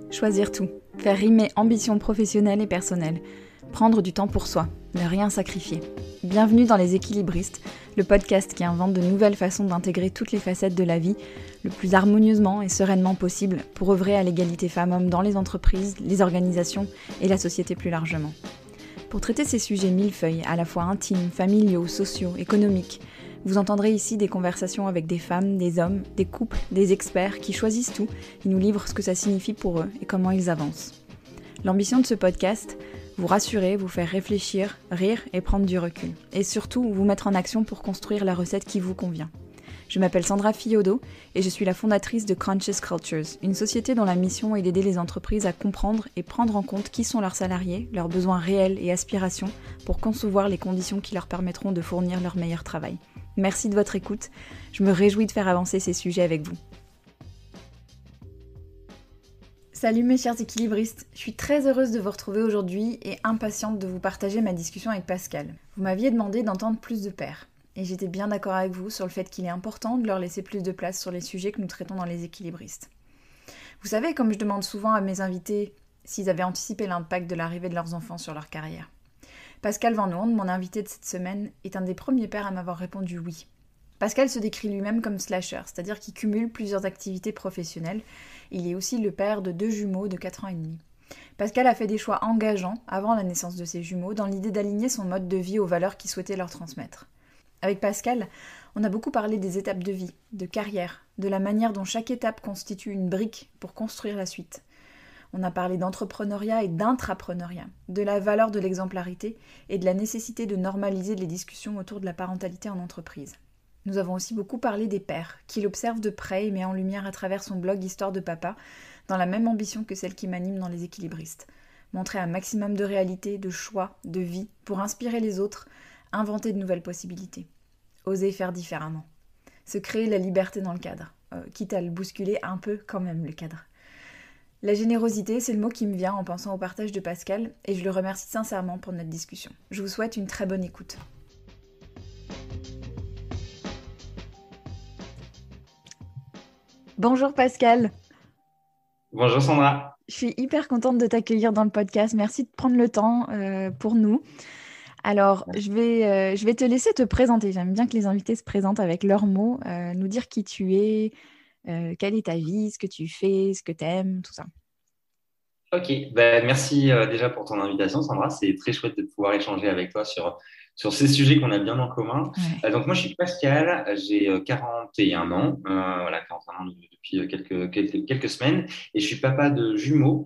Choisir tout, faire rimer ambition professionnelle et personnelle, prendre du temps pour soi, ne rien sacrifier. Bienvenue dans Les Équilibristes, le podcast qui invente de nouvelles façons d'intégrer toutes les facettes de la vie le plus harmonieusement et sereinement possible pour œuvrer à l'égalité femmes-hommes dans les entreprises, les organisations et la société plus largement. Pour traiter ces sujets millefeuilles, à la fois intimes, familiaux, sociaux, économiques, vous entendrez ici des conversations avec des femmes, des hommes, des couples, des experts qui choisissent tout et nous livrent ce que ça signifie pour eux et comment ils avancent. L'ambition de ce podcast, vous rassurer, vous faire réfléchir, rire et prendre du recul. Et surtout, vous mettre en action pour construire la recette qui vous convient. Je m'appelle Sandra Fiodo et je suis la fondatrice de Conscious Cultures, une société dont la mission est d'aider les entreprises à comprendre et prendre en compte qui sont leurs salariés, leurs besoins réels et aspirations pour concevoir les conditions qui leur permettront de fournir leur meilleur travail. Merci de votre écoute, je me réjouis de faire avancer ces sujets avec vous. Salut mes chers équilibristes, je suis très heureuse de vous retrouver aujourd'hui et impatiente de vous partager ma discussion avec Pascal. Vous m'aviez demandé d'entendre plus de pairs, et j'étais bien d'accord avec vous sur le fait qu'il est important de leur laisser plus de place sur les sujets que nous traitons dans les équilibristes. Vous savez, comme je demande souvent à mes invités s'ils avaient anticipé l'impact de l'arrivée de leurs enfants sur leur carrière. Pascal Van Hoorn, mon invité de cette semaine, est un des premiers pères à m'avoir répondu oui. Pascal se décrit lui-même comme slasher, c'est-à-dire qu'il cumule plusieurs activités professionnelles. Il est aussi le père de 2 jumeaux de 4 ans et demi. Pascal a fait des choix engageants avant la naissance de ses jumeaux dans l'idée d'aligner son mode de vie aux valeurs qu'il souhaitait leur transmettre. Avec Pascal, on a beaucoup parlé des étapes de vie, de carrière, de la manière dont chaque étape constitue une brique pour construire la suite. On a parlé d'entrepreneuriat et d'intrapreneuriat, de la valeur de l'exemplarité et de la nécessité de normaliser les discussions autour de la parentalité en entreprise. Nous avons aussi beaucoup parlé des pères, qu'il observe de près et met en lumière à travers son blog Histoire de Papa, dans la même ambition que celle qui m'anime dans Les Équilibristes. Montrer un maximum de réalité, de choix, de vie, pour inspirer les autres, inventer de nouvelles possibilités. Oser faire différemment. Se créer la liberté dans le cadre, quitte à le bousculer un peu quand même, le cadre. La générosité, c'est le mot qui me vient en pensant au partage de Pascal, et je le remercie sincèrement pour notre discussion. Je vous souhaite une très bonne écoute. Bonjour Pascal. Bonjour Sandra. Je suis hyper contente de t'accueillir dans le podcast. Merci de prendre le temps pour nous. Alors, je vais te laisser te présenter. J'aime bien que les invités se présentent avec leurs mots, nous dire qui tu es, quelle est ta vie, ce que tu fais, ce que tu aimes, tout ça. Ok, merci déjà pour ton invitation Sandra. C'est très chouette de pouvoir échanger avec toi sur ces sujets qu'on a bien en commun. Ouais. Donc moi je suis Pascal, j'ai 41 ans, voilà 41 ans depuis quelques semaines et je suis papa de jumeaux,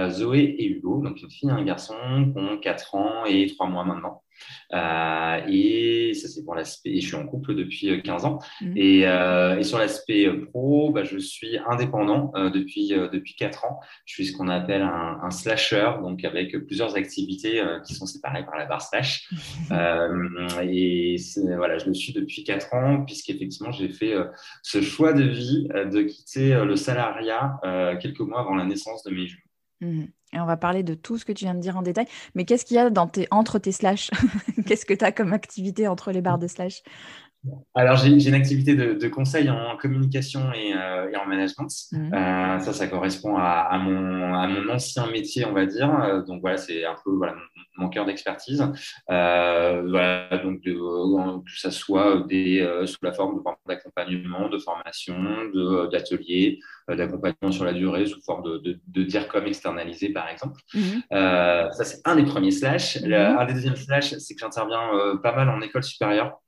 Zoé et Hugo, donc une fille et un garçon qui ont 4 ans et 3 mois maintenant. Et ça c'est pour l'aspect, et je suis en couple depuis 15 ans. Et sur l'aspect pro, je suis indépendant depuis 4 ans. Je suis ce qu'on appelle un slasher, donc avec plusieurs activités qui sont séparées par la barre slash. Voilà, je le suis depuis 4 ans, puisqu'effectivement, j'ai fait ce choix de vie de quitter le salariat quelques mois avant la naissance de mes jumeaux. Et on va parler de tout ce que tu viens de dire en détail. Mais qu'est-ce qu'il y a entre tes slash? Qu'est-ce que tu as comme activité entre les barres de slash? Alors, j'ai une activité de conseil en communication et en management. Ça correspond à mon ancien métier, on va dire. Donc, voilà, c'est un peu mon cœur d'expertise. Voilà, donc que ça soit sous la forme d'accompagnement, de formation, d'ateliers, d'accompagnement sur la durée, sous forme de DIRCOM externalisé, par exemple. Ça, c'est un des premiers slash. Un des deuxièmes slash, c'est que j'interviens pas mal en école supérieure.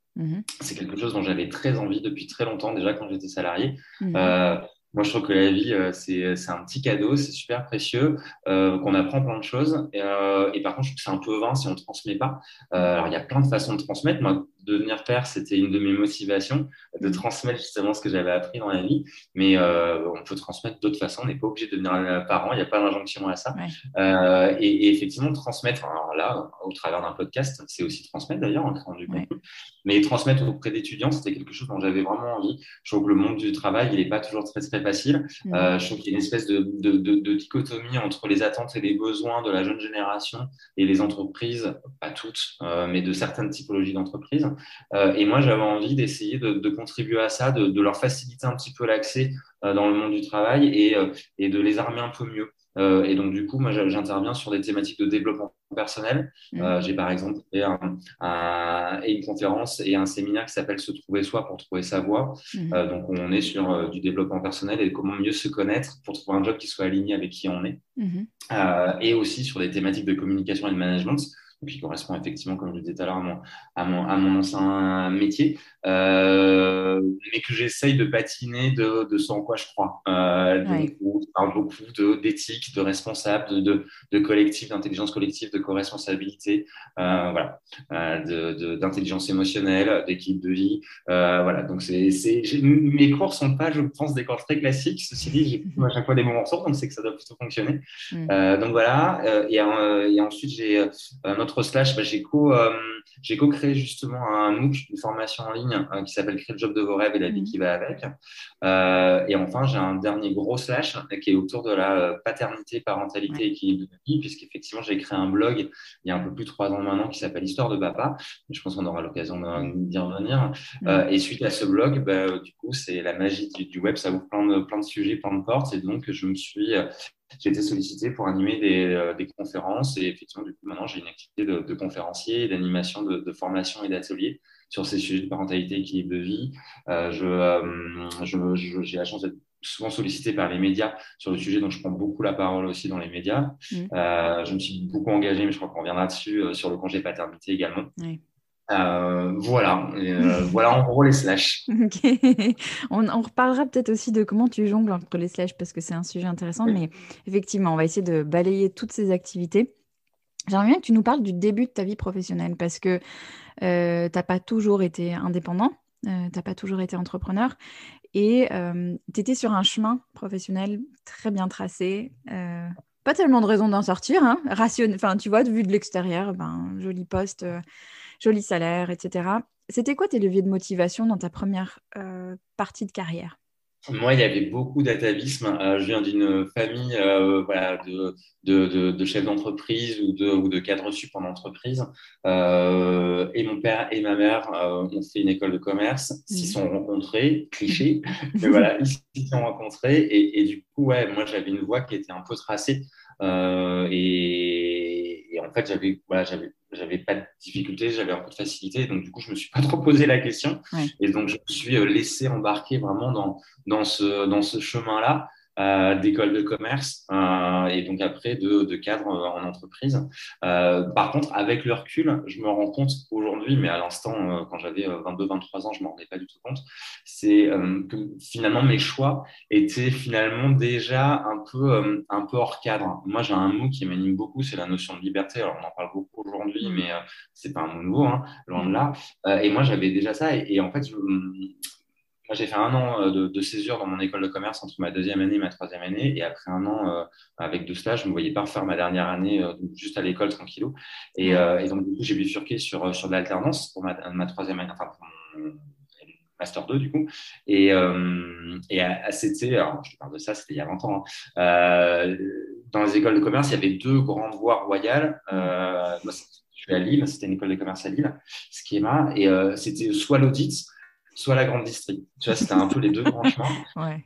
C'est quelque chose dont j'avais très envie depuis très longtemps, déjà quand j'étais salarié. Moi, je trouve que la vie, c'est un petit cadeau, c'est super précieux, qu'on apprend plein de choses. Et par contre, je trouve que c'est un peu vain si on ne transmet pas. Alors, il y a plein de façons de transmettre. Moi, devenir père, c'était une de mes motivations, de transmettre justement ce que j'avais appris dans la vie. Mais on peut transmettre d'autres façons. On n'est pas obligé de devenir parent. Il n'y a pas d'injonction à ça. Ouais. Et effectivement, transmettre, alors là, au travers d'un podcast, c'est aussi transmettre d'ailleurs en créant du contenu. Ouais. Mais transmettre auprès d'étudiants, c'était quelque chose dont j'avais vraiment envie. Je trouve que le monde du travail, il n'est pas toujours très facile. Je trouve qu'il y a une espèce de dichotomie entre les attentes et les besoins de la jeune génération et les entreprises, pas toutes, mais de certaines typologies d'entreprises. Et moi, j'avais envie d'essayer de contribuer à ça, de leur faciliter un petit peu l'accès dans le monde du travail et de les armer un peu mieux Et donc, du coup, moi, j'interviens sur des thématiques de développement personnel. J'ai par exemple fait une conférence et un séminaire qui s'appelle Se trouver soi pour trouver sa voie. Donc, on est sur du développement personnel et comment mieux se connaître pour trouver un job qui soit aligné avec qui on est. Et aussi sur des thématiques de communication et de management, qui correspond effectivement, comme je le disais tout à l'heure, à mon ancien métier, mais que j'essaye de patiner de ce en quoi je crois. Donc, on parle beaucoup d'éthique, de responsable, de collectif, d'intelligence collective, de co-responsabilité, voilà, d'intelligence émotionnelle, d'équipe de vie. Voilà, donc mes cours sont pas, je pense, des cours très classiques. Ceci dit, j'ai à chaque fois des bons morceaux, donc c'est que ça doit plutôt fonctionner. Donc voilà, et ensuite j'ai notre slash, j'ai co-créé justement un MOOC, une formation en ligne qui s'appelle Créer le job de vos rêves et la vie qui va avec. Et enfin, j'ai un dernier gros slash qui est autour de la paternité, parentalité, équilibre de vie, puisqu'effectivement, j'ai créé un blog il y a un peu plus de 3 ans maintenant qui s'appelle Histoire de papa. Je pense qu'on aura l'occasion d'y revenir. Et suite à ce blog, du coup, c'est la magie du web, ça ouvre plein de sujets, plein de portes. Et donc, j'ai été sollicité pour animer des conférences et effectivement, du coup, maintenant, j'ai une activité de conférencier, d'animation, de formation et d'atelier sur ces sujets de parentalité, équilibre de vie. J'ai la chance d'être souvent sollicité par les médias sur le sujet, donc je prends beaucoup la parole aussi dans les médias. Je me suis beaucoup engagé, mais je crois qu'on reviendra dessus, sur le congé paternité également. Voilà, voilà en gros les slash. Okay. On reparlera peut-être aussi de comment tu jongles entre les slash parce que c'est un sujet intéressant, mais effectivement, on va essayer de balayer toutes ces activités. J'aimerais bien que tu nous parles du début de ta vie professionnelle parce que t'as pas toujours été indépendant, t'as pas toujours été entrepreneur et tu étais sur un chemin professionnel très bien tracé. Pas tellement de raisons d'en sortir, hein, enfin, tu vois, vu de l'extérieur, joli poste, joli salaire, etc. C'était quoi tes leviers de motivation dans ta première partie de carrière? Moi, il y avait beaucoup d'atavisme. Je viens d'une famille voilà, de chefs d'entreprise ou de cadres sup en entreprise. Et mon père et ma mère ont fait une école de commerce, s'y sont rencontrés, cliché, mais voilà, ils s'y sont rencontrés. Et du coup, ouais, moi, j'avais une voie qui était un peu tracée. Et en fait, j'avais pas de difficulté, j'avais un peu de facilité. Donc, du coup, je me suis pas trop posé la question. Et donc, je me suis laissé embarquer vraiment dans ce chemin-là d'école de commerce et donc après de cadre en entreprise. Par contre, avec le recul, je me rends compte aujourd'hui, mais à l'instant, quand j'avais 22-23 ans, je ne m'en rendais pas du tout compte, c'est que finalement mes choix étaient finalement déjà un peu hors cadre. Moi, j'ai un mot qui m'anime beaucoup, c'est la notion de liberté. Alors, on en parle beaucoup aujourd'hui, mais c'est pas un mot nouveau, hein, loin de là. Et moi, j'avais déjà ça. Et en fait, moi, j'ai fait 1 an de césure dans mon école de commerce entre ma 2e année et ma 3e année. Et après 1 an avec 2 stages, je ne me voyais pas refaire ma dernière année juste à l'école tranquillou. Et donc, du coup, j'ai bifurqué sur de l'alternance pour ma 3e année, enfin pour mon Master 2, du coup. C'était, alors je te parle de ça, c'était il y a 20 ans. Hein. Dans les écoles de commerce, il y avait 2 grandes voies royales. Moi, je suis à Lille, c'était une école de commerce à Lille, Schema. Et c'était soit l'audit, soit la grande distrie. Tu vois, c'était un peu les 2 grands chemins. Ouais.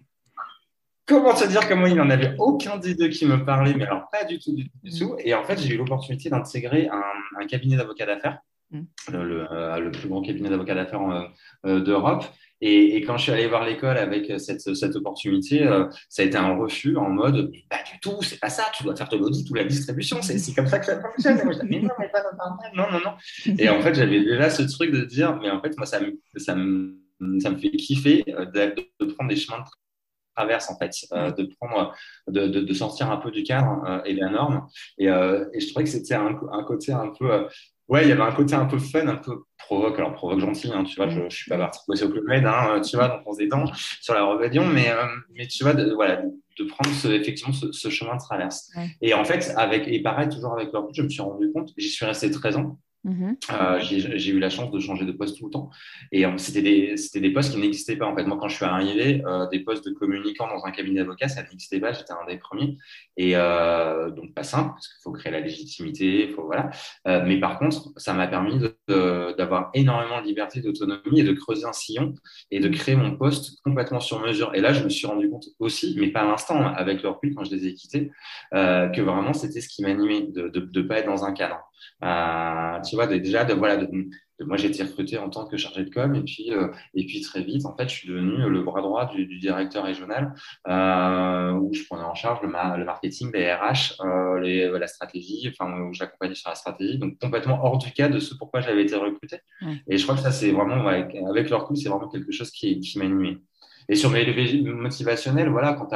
Comment te dire que moi, il n'y en avait aucun des 2 qui me parlait, mais alors pas du tout, du tout. Et en fait, j'ai eu l'opportunité d'intégrer un cabinet d'avocats d'affaires, le plus grand cabinet d'avocats d'affaires d'Europe. Et quand je suis allé voir l'école avec cette opportunité, ça a été un refus en mode pas du tout, c'est pas ça, tu dois faire de l'audit ou la distribution, c'est comme ça que ça fonctionne. Et moi, je dis, mais non, mais pas normal, non, non, non. Et en fait, j'avais déjà ce truc de dire, mais en fait, moi, ça me fait kiffer de prendre des chemins de traverse en fait, de sortir un peu du cadre et de la norme. Et je trouvais que c'était un côté un peu ouais, il y avait un côté un peu fun, un peu provoque, alors provoque gentil, hein, tu vois, je suis pas parti bosser au Club Med, hein, tu vois, donc on se détend sur la rébellion, mais tu vois, voilà, de prendre effectivement ce chemin de traverse. Et en fait, et pareil, toujours avec leur je me suis rendu compte, j'y suis resté 13 ans. Mhm. J'ai eu la chance de changer de poste tout le temps. Et c'était des postes qui n'existaient pas. En fait, moi, quand je suis arrivé, des postes de communicant dans un cabinet d'avocat, ça n'existait pas. J'étais un des premiers. Et donc, pas simple, parce qu'il faut créer la légitimité. Voilà. Mais par contre, ça m'a permis d'avoir énormément de liberté, d'autonomie et de creuser un sillon et de créer mon poste complètement sur mesure. Et là, je me suis rendu compte aussi, mais pas à l'instant, avec le recul, quand je les ai quittés, que vraiment, c'était ce qui m'animait, de ne pas être dans un cadre. Tu vois, déjà, moi, j'ai été recruté en tant que chargé de com et puis très vite, en fait, je suis devenu le bras droit du directeur régional où je prenais en charge le marketing, les RH, la stratégie, enfin, où j'accompagnais sur la stratégie, donc complètement hors du cadre de ce pourquoi j'avais été recruté. Ouais. Et je crois que ça, c'est vraiment, ouais, avec leur coup, c'est vraiment quelque chose qui m'animait. Et sur mes leviers motivationnels, voilà, quand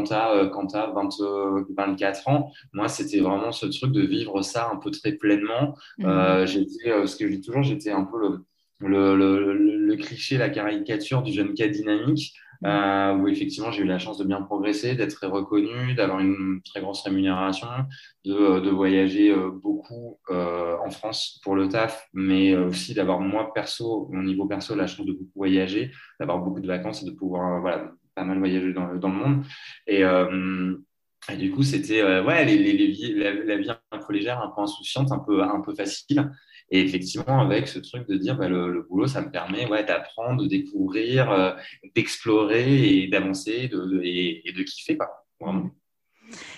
t'as 24 ans, moi, c'était vraiment ce truc de vivre ça un peu très pleinement. Ce que je dis toujours, j'étais un peu le cliché, la caricature du jeune cas dynamique, où effectivement, j'ai eu la chance de bien progresser, d'être très reconnu, d'avoir une très grosse rémunération, de voyager beaucoup en France pour le taf, mais aussi d'avoir moi, perso, au niveau perso, la chance de beaucoup voyager, d'avoir beaucoup de vacances et de pouvoir voilà, pas mal voyager dans le monde. Et, euh, et du coup, c'était ouais, la vie un peu légère, un peu insouciante, un peu facile. Et effectivement, avec ce truc de dire, bah, le boulot, ça me permet ouais, d'apprendre, de découvrir, d'explorer et d'avancer et de kiffer, quoi, Mhm. vraiment.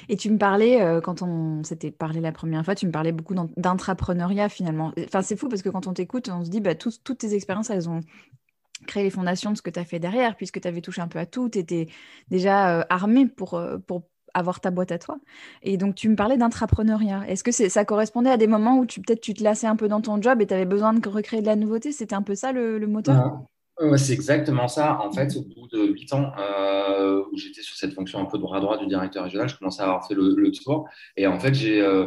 Et tu me parlais, quand on s'était parlé la première fois, tu me parlais beaucoup d'intrapreneuriat finalement. Enfin, c'est fou parce que quand on t'écoute, on se dit, bah, toutes tes expériences, elles ont créé les fondations de ce que tu as fait derrière, puisque tu avais touché un peu à tout, tu étais déjà armé pour avoir ta boîte à toi. Et donc, tu me parlais d'intrapreneuriat. Est-ce que ça correspondait à des moments où peut-être tu te lassais un peu dans ton job et tu avais besoin de recréer de la nouveauté? C'était un peu ça le moteur? Ouais, c'est exactement ça. En fait, au bout de 8 ans où j'étais sur cette fonction un peu de bras droit du directeur régional, je commençais à avoir fait le tour. Et en fait, je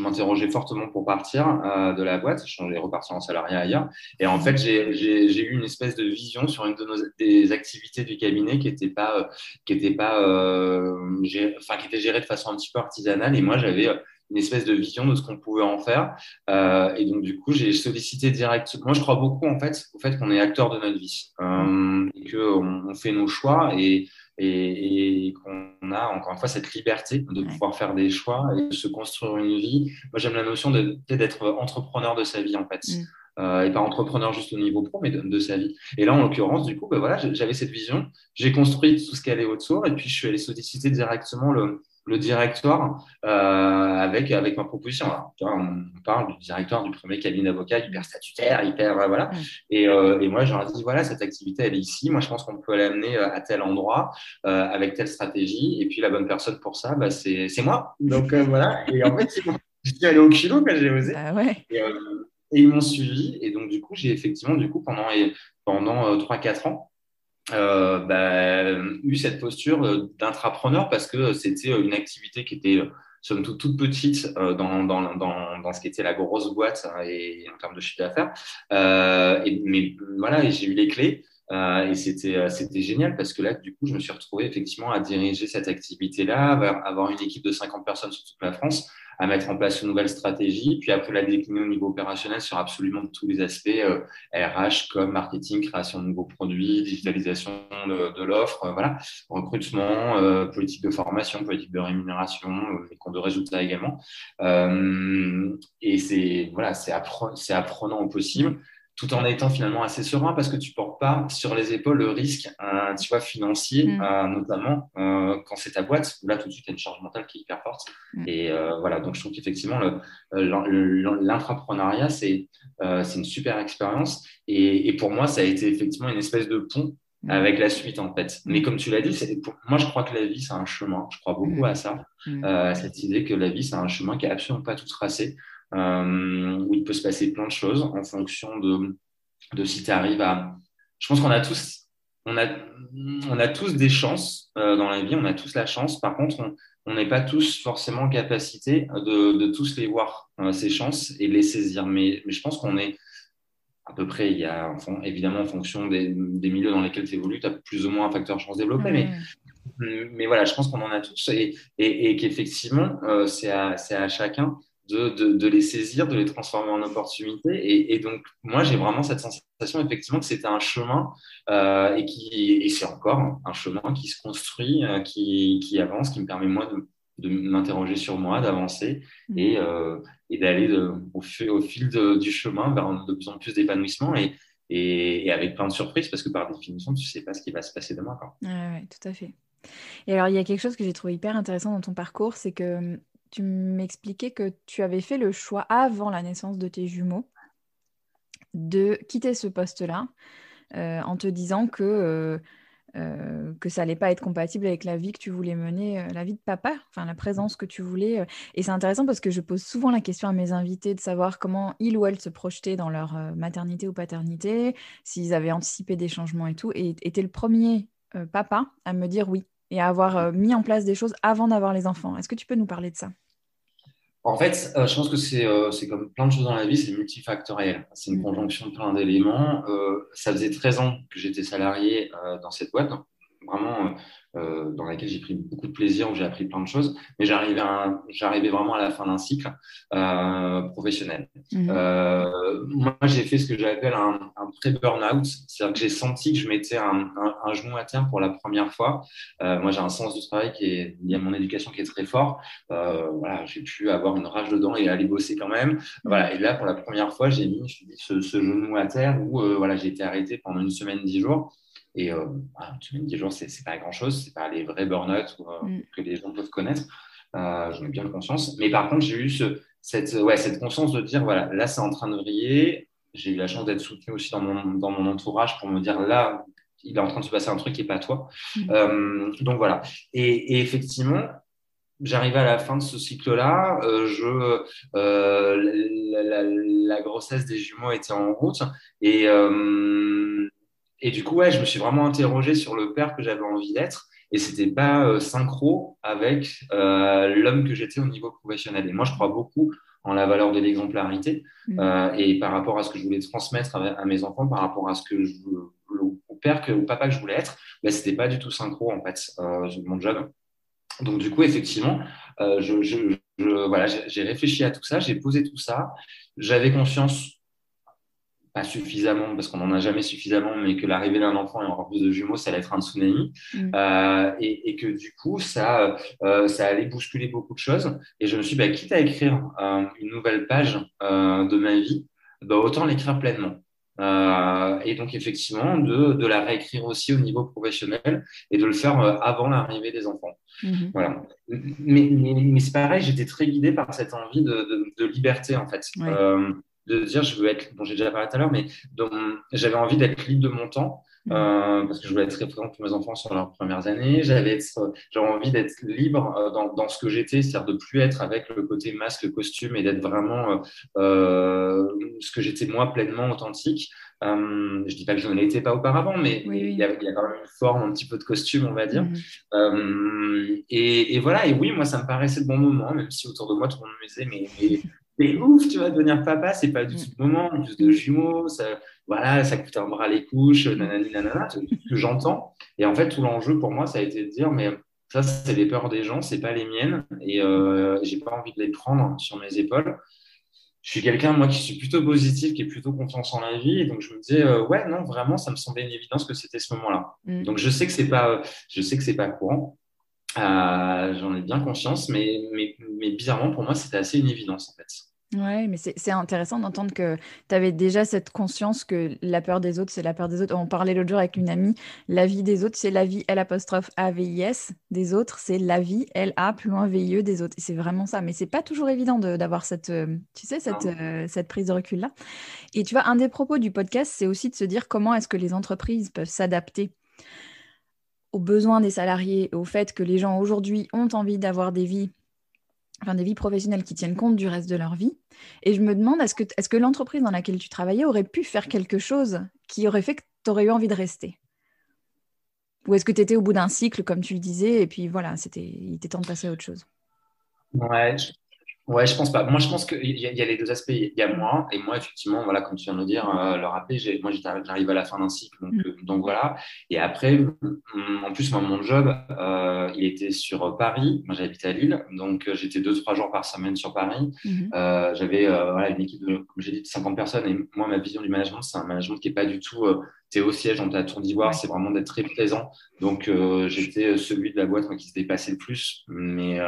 m'interrogeais fortement pour partir de la boîte, changer, repartir en salariat ailleurs. Et en fait, j'ai eu une espèce de vision sur une de des activités du cabinet qui était gérée de façon un petit peu artisanale. Et moi, j'avais une espèce de vision de ce qu'on pouvait en faire. Et donc, du coup, j'ai sollicité directement. Moi, je crois beaucoup en fait, au fait qu'on est acteur de notre vie et qu'on fait nos choix et qu'on a encore une fois cette liberté de Ouais. pouvoir faire des choix et de se construire une vie. Moi, j'aime la notion d'être entrepreneur de sa vie en fait. Mm. Et pas entrepreneur juste au niveau pro, mais de sa vie. Et là, en l'occurrence, du coup, ben voilà, j'avais cette vision. J'ai construit tout ce qui allait autour et puis je suis allé solliciter directement le directoire avec ma proposition. Alors, tu vois, on parle du directeur du premier cabinet d'avocat, hyper statutaire, hyper voilà. Ouais. Et moi, j'aurais dit voilà, cette activité, elle est ici. Moi, je pense qu'on peut l'amener à tel endroit avec telle stratégie. Et puis, la bonne personne pour ça, bah, c'est moi. Donc voilà. Et en fait, je suis allé au culot quand j'ai osé. Bah ouais. Et ils m'ont suivi. Et donc, du coup, j'ai effectivement, pendant 3-4 ans, eu cette posture d'intrapreneur parce que c'était une activité qui était somme toute petite dans ce qui était la grosse boîte et en termes de chiffre d'affaires. Mais voilà, et j'ai eu les clés. Et c'était génial parce que là, du coup, je me suis retrouvé effectivement à diriger cette activité-là, avoir une équipe de 50 personnes sur toute la France, à mettre en place une nouvelle stratégie, puis après la décliner au niveau opérationnel sur absolument tous les aspects RH, com, marketing, création de nouveaux produits, digitalisation de l'offre, voilà, recrutement, politique de formation, politique de rémunération, les comptes de résultats également. Et c'est apprenant au possible tout en étant finalement assez serein parce que tu portes pas sur les épaules le risque, tu vois, financier, Mm. notamment quand c'est ta boîte. Là, tout de suite, il y a une charge mentale qui est hyper forte. Mm. Et voilà, donc je trouve qu'effectivement, l'intrapreneuriat, c'est une super expérience. Et pour moi, ça a été effectivement une espèce de pont Mm. avec la suite, en fait. Mais comme tu l'as dit, moi, je crois que la vie, c'est un chemin. Je crois beaucoup Mm. à ça, Mm. cette idée que la vie, c'est un chemin qui est absolument pas tout tracé, où il peut se passer plein de choses en fonction de si tu arrives à... Je pense qu'on a tous, on a tous des chances dans la vie, on a tous la chance. Par contre, on n'est pas tous forcément en capacité de tous les voir, ces chances, et de les saisir. Mais je pense qu'on est à peu près, évidemment, en fonction des milieux dans lesquels tu évolues, tu as plus ou moins un facteur chance développé, Ouais. mais voilà, je pense qu'on en a tous et qu'effectivement, c'est à chacun de les saisir, de les transformer en opportunités. Et donc, moi, j'ai vraiment cette sensation, effectivement, que c'était un chemin et c'est encore un chemin qui se construit, qui avance, qui me permet, moi, de m'interroger sur moi, d'avancer et d'aller au fil du chemin vers de plus en plus d'épanouissement et avec plein de surprises, parce que par définition, tu ne sais pas ce qui va se passer demain, quoi. Ouais, tout à fait. Et alors, il y a quelque chose que j'ai trouvé hyper intéressant dans ton parcours, c'est que tu m'expliquais que tu avais fait le choix avant la naissance de tes jumeaux de quitter ce poste-là en te disant que ça allait pas être compatible avec la vie que tu voulais mener, la vie de papa, enfin la présence que tu voulais. Et c'est intéressant parce que je pose souvent la question à mes invités de savoir comment ils ou elles se projetaient dans leur maternité ou paternité, s'ils avaient anticipé des changements et tout. Et tu le premier papa à me dire oui et à avoir mis en place des choses avant d'avoir les enfants. Est-ce que tu peux nous parler de ça? En fait, je pense que c'est comme plein de choses dans la vie, c'est multifactoriel. C'est une Mm. conjonction de plein d'éléments. Ça faisait 13 ans que j'étais salarié dans cette boîte, vraiment dans laquelle j'ai pris beaucoup de plaisir, où j'ai appris plein de choses. Mais j'arrivais vraiment à la fin d'un cycle professionnel. Mhm. Moi, j'ai fait ce que j'appelle un pré-burnout, c'est-à-dire que j'ai senti que je mettais un genou à terre pour la première fois. Moi, j'ai un sens du travail qui est lié à mon éducation qui est très fort. Voilà, j'ai pu avoir une rage dedans et aller bosser quand même. Mm. Voilà, et là, pour la première fois, j'ai mis ce genou à terre où voilà, j'ai été arrêté pendant une semaine, 10 jours. Et voilà, une semaine, 10 jours, c'est pas grand-chose. C'est pas les vrais burn-out Mm. que les gens peuvent connaître. J'en ai bien conscience. Mais par contre, j'ai eu cette conscience de dire, voilà, là, c'est en train de vriller. J'ai eu la chance d'être soutenu aussi dans mon entourage pour me dire, là, il est en train de se passer un truc qui n'est pas toi. Mm. Donc voilà. Et effectivement, j'arrivais à la fin de ce cycle-là. La grossesse des jumeaux était en route. Et, euh, et du coup, ouais, je me suis vraiment interrogé sur le père que j'avais envie d'être. Et c'était pas synchro avec l'homme que j'étais au niveau professionnel. Et moi, je crois beaucoup en la valeur de l'exemplarité Mm. et par rapport à ce que je voulais transmettre à mes enfants, par rapport à ce que au père, au papa que je voulais être, ben, c'était pas du tout synchro en fait, mon job. Donc, du coup, effectivement, voilà, j'ai réfléchi à tout ça, j'ai posé tout ça. J'avais conscience, pas suffisamment, parce qu'on n'en a jamais suffisamment, mais que l'arrivée d'un enfant et encore plus de jumeaux, ça allait être un tsunami. Mm. Et que du coup, ça allait bousculer beaucoup de choses. Et je me suis dit, bah, quitte à écrire une nouvelle page de ma vie, bah, autant l'écrire pleinement. Et donc, effectivement, de la réécrire aussi au niveau professionnel et de le faire avant l'arrivée des enfants. Mhm. Voilà. Mais c'est pareil, j'étais très guidé par cette envie de liberté, en fait. Ouais. De dire, je veux être, bon, j'ai déjà parlé tout à l'heure, mais j'avais envie d'être libre de mon temps, Mm. parce que je voulais être très présent pour mes enfants sur leurs premières années. J'avais envie d'être libre dans ce que j'étais, c'est-à-dire de plus être avec le côté masque, costume, et d'être vraiment ce que j'étais moi pleinement authentique. Je dis pas que je ne l'étais pas auparavant, mais Oui, il y oui. a quand même une forme, un petit peu de costume, on va dire. Mhm. Et voilà, et oui, moi, ça me paraissait le bon moment, même si autour de moi, tout le monde me disait, mais ouf, tu vas devenir papa, c'est pas du tout Mm. le moment, en plus de Mm. jumeaux, voilà, ça coûte un bras les couches, Mm. nanani, nanana, tout ce que j'entends. Et en fait, tout l'enjeu pour moi, ça a été de dire, mais ça, c'est les peurs des gens, c'est pas les miennes, et j'ai pas envie de les prendre sur mes épaules. Je suis quelqu'un, moi, qui suis plutôt positif, qui est plutôt confiance en la vie, et donc je me disais, ouais, non, vraiment, ça me semblait une évidence que c'était ce moment-là. Mm. Donc je sais que c'est pas courant. J'en ai bien conscience, mais bizarrement, pour moi, c'était assez une évidence, en fait. Ouais, mais c'est intéressant d'entendre que tu avais déjà cette conscience que la peur des autres, c'est la peur des autres. On parlait l'autre jour avec une amie, la vie des autres, c'est la vie L apostrophe A-V-I-S, des autres, c'est la vie L-A plus loin V-I-E des autres. Et c'est vraiment ça. Mais c'est pas toujours évident d'avoir cette, tu sais, Non. cette prise de recul-là. Et tu vois, un des propos du podcast, c'est aussi de se dire comment est-ce que les entreprises peuvent s'adapter aux besoins des salariés, au fait que les gens aujourd'hui ont envie d'avoir des vies professionnelles qui tiennent compte du reste de leur vie. Et je me demande, est-ce que l'entreprise dans laquelle tu travaillais aurait pu faire quelque chose qui aurait fait que tu aurais eu envie de rester? Ou est-ce que tu étais au bout d'un cycle, comme tu le disais, et puis voilà, il était temps de passer à autre chose? Ouais, Ouais, je pense pas. Moi, je pense qu'il y a les deux aspects. Il y a Mm. moi, et moi, effectivement, voilà, comme tu viens de le dire, le rappeler, j'arrive à la fin d'un cycle, donc voilà. Et après, en plus, moi, mon job, il était sur Paris. Moi, j'habite à Lille, donc j'étais 2, 3 jours par semaine sur Paris. Mhm. J'avais voilà, une équipe de, comme j'ai dit, de 50 personnes. Et moi, ma vision du management, c'est un management qui est pas du tout, t'es au siège dans ta tour d'ivoire, Ouais. c'est vraiment d'être très présent. Donc, j'étais celui de la boîte moi, qui se dépassait le plus. Mais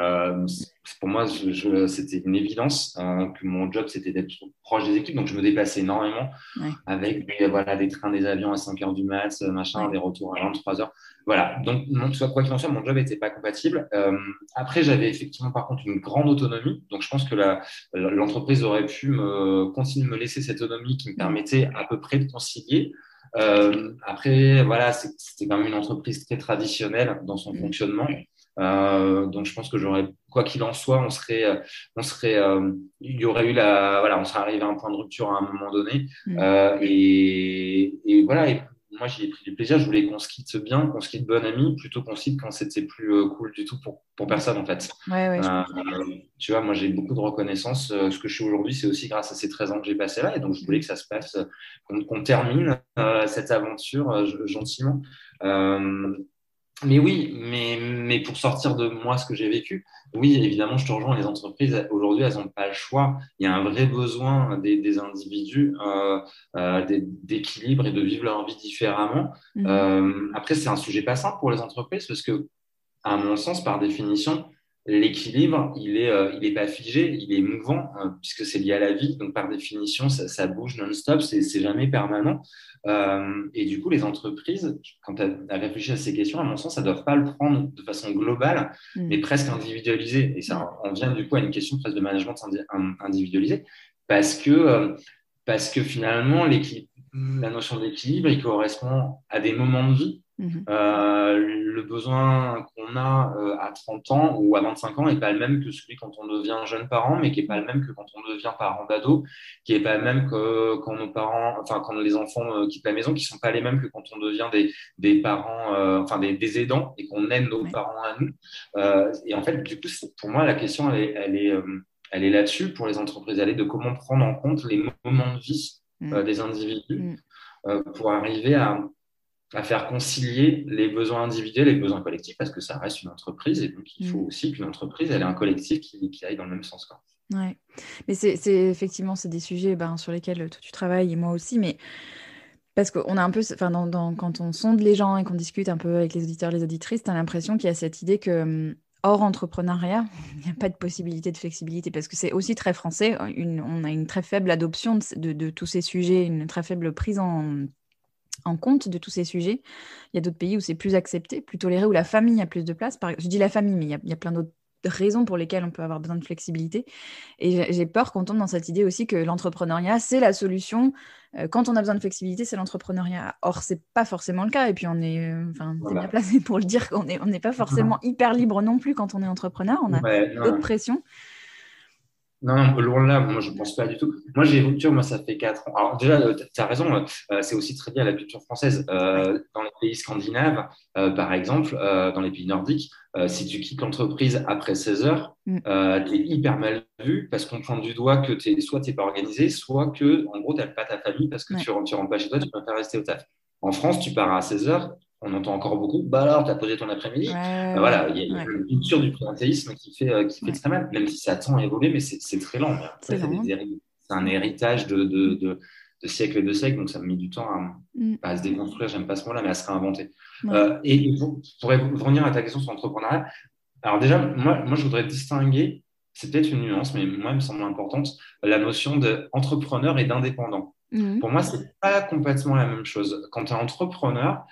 pour moi, c'était une évidence que mon job, c'était d'être proche des équipes. Donc, je me déplaçais énormément Ouais. avec voilà, des trains, des avions à 5 heures du mat, machin, Ouais. des retours à 23 heures. Voilà. Donc, quoi qu'il en soit, mon job n'était pas compatible. Après, j'avais effectivement, par contre, une grande autonomie. Donc, je pense que l'entreprise aurait pu continuer de me laisser cette autonomie qui me Mm. permettait à peu près de concilier. Après, voilà, c'était quand même une entreprise très traditionnelle dans son Mm. fonctionnement. Donc, je pense que quoi qu'il en soit, il y aurait eu voilà, on serait arrivé à un point de rupture à un moment donné. Mm. Et voilà. Et moi, j'y ai pris du plaisir. Je voulais qu'on se quitte bien, qu'on se quitte bonne amie, plutôt qu'on se quitte quand c'était plus cool du tout pour Ouais. personne, en fait. Ouais, ouais, je Euh, comprends. Tu vois, moi, j'ai beaucoup de reconnaissance. Ce que je suis aujourd'hui, c'est aussi grâce à ces 13 ans que j'ai passé là. Et donc, je voulais Mm. que ça se passe, qu'on termine cette aventure gentiment. Euh, mais oui, mais pour sortir de moi ce que j'ai vécu, oui, évidemment, je te rejoins. Les entreprises, aujourd'hui, elles n'ont pas le choix. Il y a un vrai besoin des individus d'équilibre et de vivre leur vie différemment. Mhm. Après, c'est un sujet pas simple pour les entreprises parce que à mon sens, par définition, l'équilibre, il est pas figé, il est mouvant, puisque c'est lié à la vie. Donc, par définition, ça bouge non-stop, c'est jamais permanent. Et du coup, les entreprises, quand elles réfléchissent à ces questions, à mon sens, elles ne doivent pas le prendre de façon globale, mais Mm. presque individualisée. Et Ouais. ça, on vient du coup à une question presque de management individualisé, parce que, parce que finalement, la notion d'équilibre, il correspond à des moments de vie. Mhm. Le besoin qu'on a à 30 ans ou à 25 ans n'est pas le même que celui quand on devient jeune parent, mais qui n'est pas Mm. le même que quand on devient parent d'ado, qui n'est pas le même que quand nos parents, enfin quand les enfants quittent la maison, qui ne sont pas les mêmes que quand on devient des parents, enfin des aidants et qu'on aide nos Ouais. parents à nous. Et en fait, du coup, pour moi, la question, elle est là-dessus pour les entreprises, elle est de comment prendre en compte les moments de vie Mm. des individus Mm. pour arriver à faire concilier les besoins individuels et les besoins collectifs, parce que ça reste une entreprise, et donc il faut Mm. aussi qu'une entreprise elle ait un collectif qui aille dans le même sens, quoi. Ouais. Mais effectivement, c'est des sujets ben, sur lesquels toi tu travailles et moi aussi, mais parce qu'on a un peu, enfin, quand on sonde les gens et qu'on discute un peu avec les auditeurs, les auditrices, tu as l'impression qu'il y a cette idée que hors entrepreneuriat, il n'y a pas de possibilité de flexibilité parce que c'est aussi très français. On a une très faible adoption de tous ces sujets, une très faible prise en compte de tous ces sujets. Il y a d'autres pays où c'est plus accepté, plus toléré, où la famille a plus de place. Je dis la famille, mais il y a plein d'autres raisons pour lesquelles on peut avoir besoin de flexibilité. Et j'ai peur qu'on tombe dans cette idée aussi que l'entrepreneuriat, c'est la solution. Quand on a besoin de flexibilité, c'est l'entrepreneuriat. Or, c'est pas forcément le cas. Et puis, enfin, t'es bien Voilà. placé pour le dire on n'est pas forcément hyper libre non plus quand on est entrepreneur. On a Ouais, d'autres non, pressions. non, non, loin de là, moi je pense pas du tout. Moi j'ai une rupture, moi ça fait 4 ans. Alors déjà, tu as raison, c'est aussi très lié à la culture française. Ouais. Dans les pays scandinaves, par exemple, dans les pays nordiques, si tu quittes l'entreprise après 16 heures, Mm. tu es hyper mal vu parce qu'on pointe du doigt que soit tu n'es pas organisé, soit que en gros tu n'as pas ta famille parce que Ouais. tu rentres pas chez toi, tu préfères rester au taf. En France, tu pars à 16 heures, on entend encore beaucoup, bah alors tu as posé ton Ouais, après-midi. ouais, ouais. Voilà, il y a Ouais. une culture du présentéisme qui fait Ouais. très mal, même si ça tend à évoluer, mais c'est très lent. Mais C'est après, lent. c'est un héritage Mm. de siècles et de siècles, donc ça me met du temps Mm. à se déconstruire, j'aime pas ce mot-là, mais à se réinventer. Ouais. Et pour revenir à ta question sur l'entrepreneuriat, alors déjà, moi, je voudrais distinguer, c'est peut-être une nuance, mais moi, elle me semble importante, la notion d'entrepreneur et d'indépendant. Mm. Pour moi, c'est pas complètement la même chose. Quand tu es entrepreneur,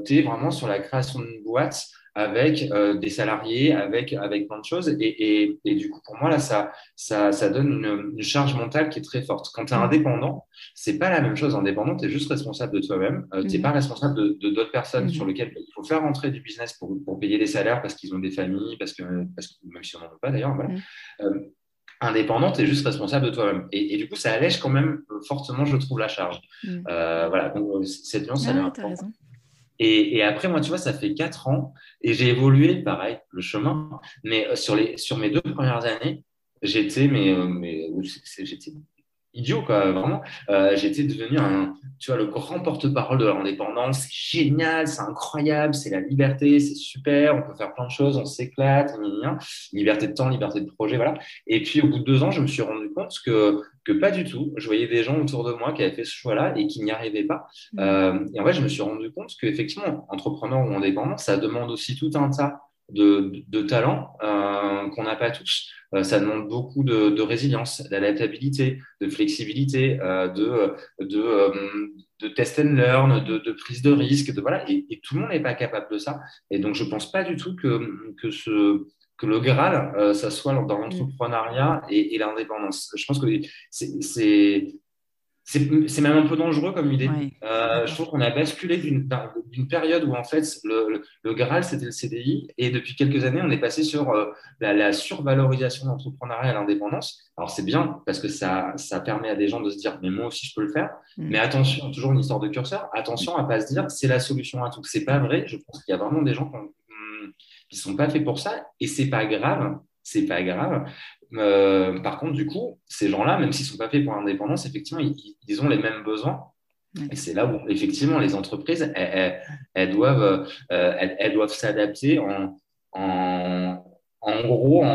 tu es vraiment sur la création d'une boîte avec des salariés, avec plein de choses. Et du coup, pour moi, là, ça donne une charge mentale qui est très forte. Quand tu es Mm. indépendant, c'est pas la même chose. Indépendant, tu es juste responsable de toi-même. Tu n'es Mhm. pas responsable de d'autres personnes sur Mhm. lesquelles il faut faire rentrer du business pour payer des salaires parce qu'ils ont des familles, parce que même si on n'en veut pas d'ailleurs, voilà. Mhm. Euh, Indépendant, tu es juste responsable de toi-même. Et du coup, ça allège quand même fortement, je trouve, la charge. Mhm. Voilà, donc cette nuance, elle est Ah, t'as importante. raison. Et après, moi, tu vois, ça fait 4 ans et j'ai évolué, pareil, le chemin, mais sur mes 2 premières années, j'étais idiot, quoi, vraiment. J'étais devenu tu vois, le grand porte-parole de l'indépendance. C'est génial, c'est incroyable, c'est la liberté, c'est super, on peut faire plein de choses, on s'éclate, gna, gna, gna. Liberté de temps, liberté de projet, voilà. Et puis, au bout de 2 ans, je me suis rendu compte que pas du tout. Je voyais des gens autour de moi qui avaient fait ce choix-là et qui n'y arrivaient pas. Et en fait, je me suis rendu compte qu'effectivement, entrepreneur ou indépendant, ça demande aussi tout un tas de talents qu'on n'a pas tous. Ça demande beaucoup de résilience, d'adaptabilité, de flexibilité, de test and learn, de prise de risque, voilà. Et tout le monde n'est pas capable de ça. Et donc, je pense pas du tout que le Graal, ça soit dans l'entrepreneuriat et l'indépendance. Je pense que c'est même un peu dangereux comme idée. Ouais, Je trouve qu'on a basculé d'une période où en fait le Graal c'était le CDI et depuis quelques années on est passé sur la survalorisation de l'entrepreneuriat et l'indépendance. Alors c'est bien parce que ça permet à des gens de se dire mais moi aussi je peux le faire. Mais attention, toujours une histoire de curseur, attention à pas se dire c'est la solution à tout. C'est pas vrai. Je pense qu'il y a vraiment des gens qui sont pas faits pour ça et c'est pas grave. C'est pas grave. Par contre, du coup, ces gens-là, même s'ils ne sont pas faits pour l'indépendance, effectivement, ils ont les mêmes besoins. Et c'est là où, effectivement, les entreprises, elles doivent s'adapter en gros,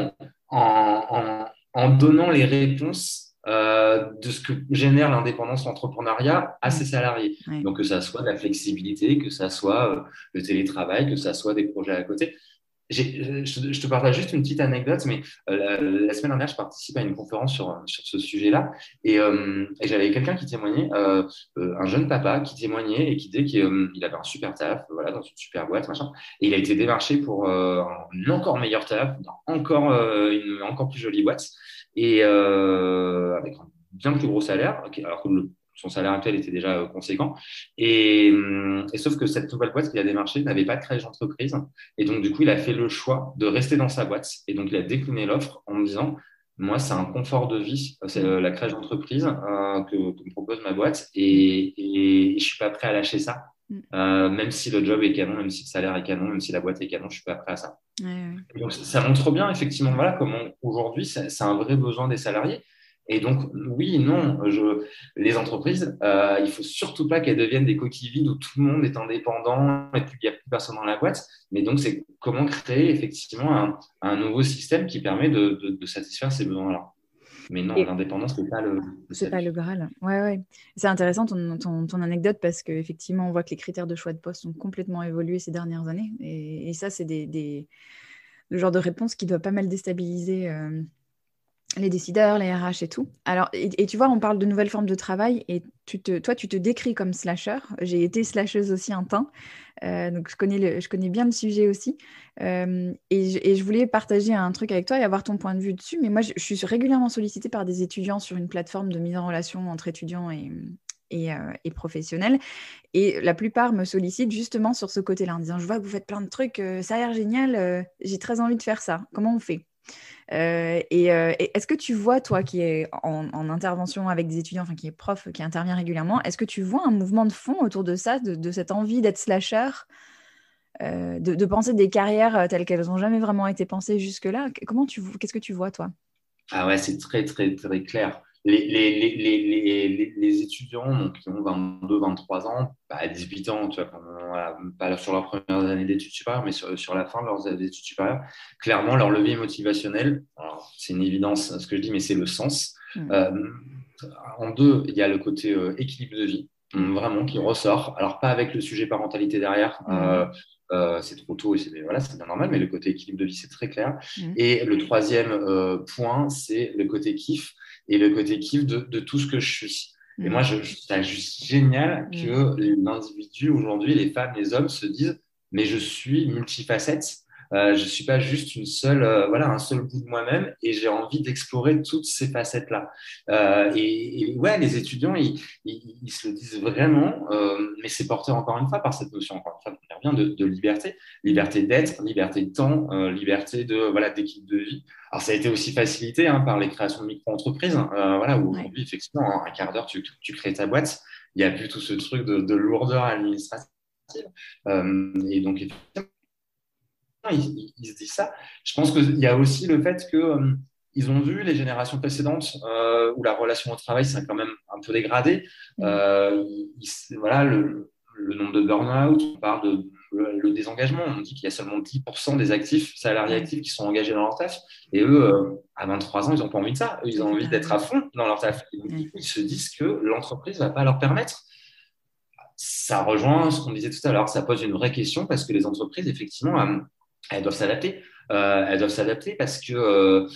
en donnant les réponses de ce que génère l'indépendance l'entrepreneuriat à ses salariés. Donc, que ça soit de la flexibilité, que ça soit le télétravail, que ça soit des projets à côté. Je te partage juste une petite anecdote, mais la semaine dernière, je participais à une conférence sur ce sujet-là et j'avais quelqu'un qui témoignait, un jeune papa qui témoignait et qui disait qu'il avait un super taf, voilà, dans une super boîte, machin, et il a été démarché pour un encore meilleur taf, dans une encore plus jolie boîte, et avec un bien plus gros salaire, alors que son salaire actuel était déjà conséquent. Et sauf que cette nouvelle boîte qu'il a démarché n'avait pas de création d'entreprise. Et donc, du coup, il a fait le choix de rester dans sa boîte. Et donc, il a décliné l'offre en me disant, moi, c'est un confort de vie, c'est la création d'entreprise que me propose ma boîte. Et je suis pas prêt à lâcher ça. Même si le job est canon, même si le salaire est canon, même si la boîte est canon, je suis pas prêt à ça. Donc, ça montre bien, effectivement, voilà, comment aujourd'hui, c'est un vrai besoin des salariés. Et donc, oui, non, les entreprises, il faut surtout pas qu'elles deviennent des coquilles vides où tout le monde est indépendant et puis il n'y a plus personne dans la boîte. Mais donc, c'est comment créer effectivement un nouveau système qui permet de satisfaire ces besoins-là. Mais non, l'indépendance, c'est pas le pas le Graal. Ouais. C'est intéressant ton anecdote parce qu'effectivement, on voit que les critères de choix de poste ont complètement évolué ces dernières années. Et ça, c'est le genre de réponse qui doit pas mal déstabiliser les décideurs, les RH et tout. Alors, et tu vois, on parle de nouvelles formes de travail et toi, tu te décris comme slasher. J'ai été slasheuse aussi un temps, donc je connais bien le sujet aussi. Et je voulais partager un truc avec toi et avoir ton point de vue dessus. Mais moi, je suis régulièrement sollicitée par des étudiants sur une plateforme de mise en relation entre étudiants et professionnels. Et la plupart me sollicitent justement sur ce côté-là, en disant, je vois que vous faites plein de trucs, ça a l'air génial, j'ai très envie de faire ça. Comment on fait ? Et est-ce que tu vois, toi qui es en intervention avec des étudiants, enfin qui est prof, qui intervient régulièrement, est-ce que tu vois un mouvement de fond autour de ça, de cette envie d'être slasher, de penser des carrières telles qu'elles n'ont jamais vraiment été pensées jusque-là? Qu'est-ce que tu vois, toi? Ah ouais, c'est très, très, très clair. Les étudiants donc, qui ont 22, 23 ans, à 18 ans, tu vois, voilà, pas sur leurs premières années d'études supérieures, mais sur la fin de leurs études supérieures, clairement, leur levier motivationnel, c'est une évidence ce que je dis, mais c'est le sens. En deux, il y a le côté équilibre de vie, vraiment, qui ressort. Alors, pas avec le sujet parentalité derrière. C'est trop tôt et voilà, c'est bien normal, mais le côté équilibre de vie, c'est très clair. Et le troisième point, c'est le côté kiff et le côté kiff de tout ce que je suis. Et moi, je trouve juste génial que l'individu aujourd'hui, les femmes, les hommes se disent, mais je suis multifacette. Je suis pas juste un seul bout de moi-même et j'ai envie d'explorer toutes ces facettes-là. Et ouais, les étudiants, ils se le disent vraiment, mais c'est porté encore une fois par cette notion, encore une fois, on revient de liberté, liberté d'être, liberté de temps, liberté d'équipe de vie. Alors ça a été aussi facilité par les créations de micro-entreprises, où aujourd'hui, effectivement, en un quart d'heure, tu crées ta boîte. Il n'y a plus tout ce truc de lourdeur administrative. Et donc, effectivement, il se dit ça. Je pense qu'il y a aussi le fait que ils ont vu les générations précédentes où la relation au travail s'est quand même un peu dégradée. Voilà, le nombre de burn-out, on parle de le désengagement. On dit qu'il y a seulement 10% des actifs, salariés actifs qui sont engagés dans leur taf. Et eux, à 23 ans, ils n'ont pas envie de ça. Eux, ils ont envie d'être à fond dans leur taf. Et donc, du coup, ils se disent que l'entreprise ne va pas leur permettre. Ça rejoint ce qu'on disait tout à l'heure. Ça pose une vraie question parce que les entreprises, effectivement, elles doivent s'adapter. Elles doivent s'adapter parce qu'encore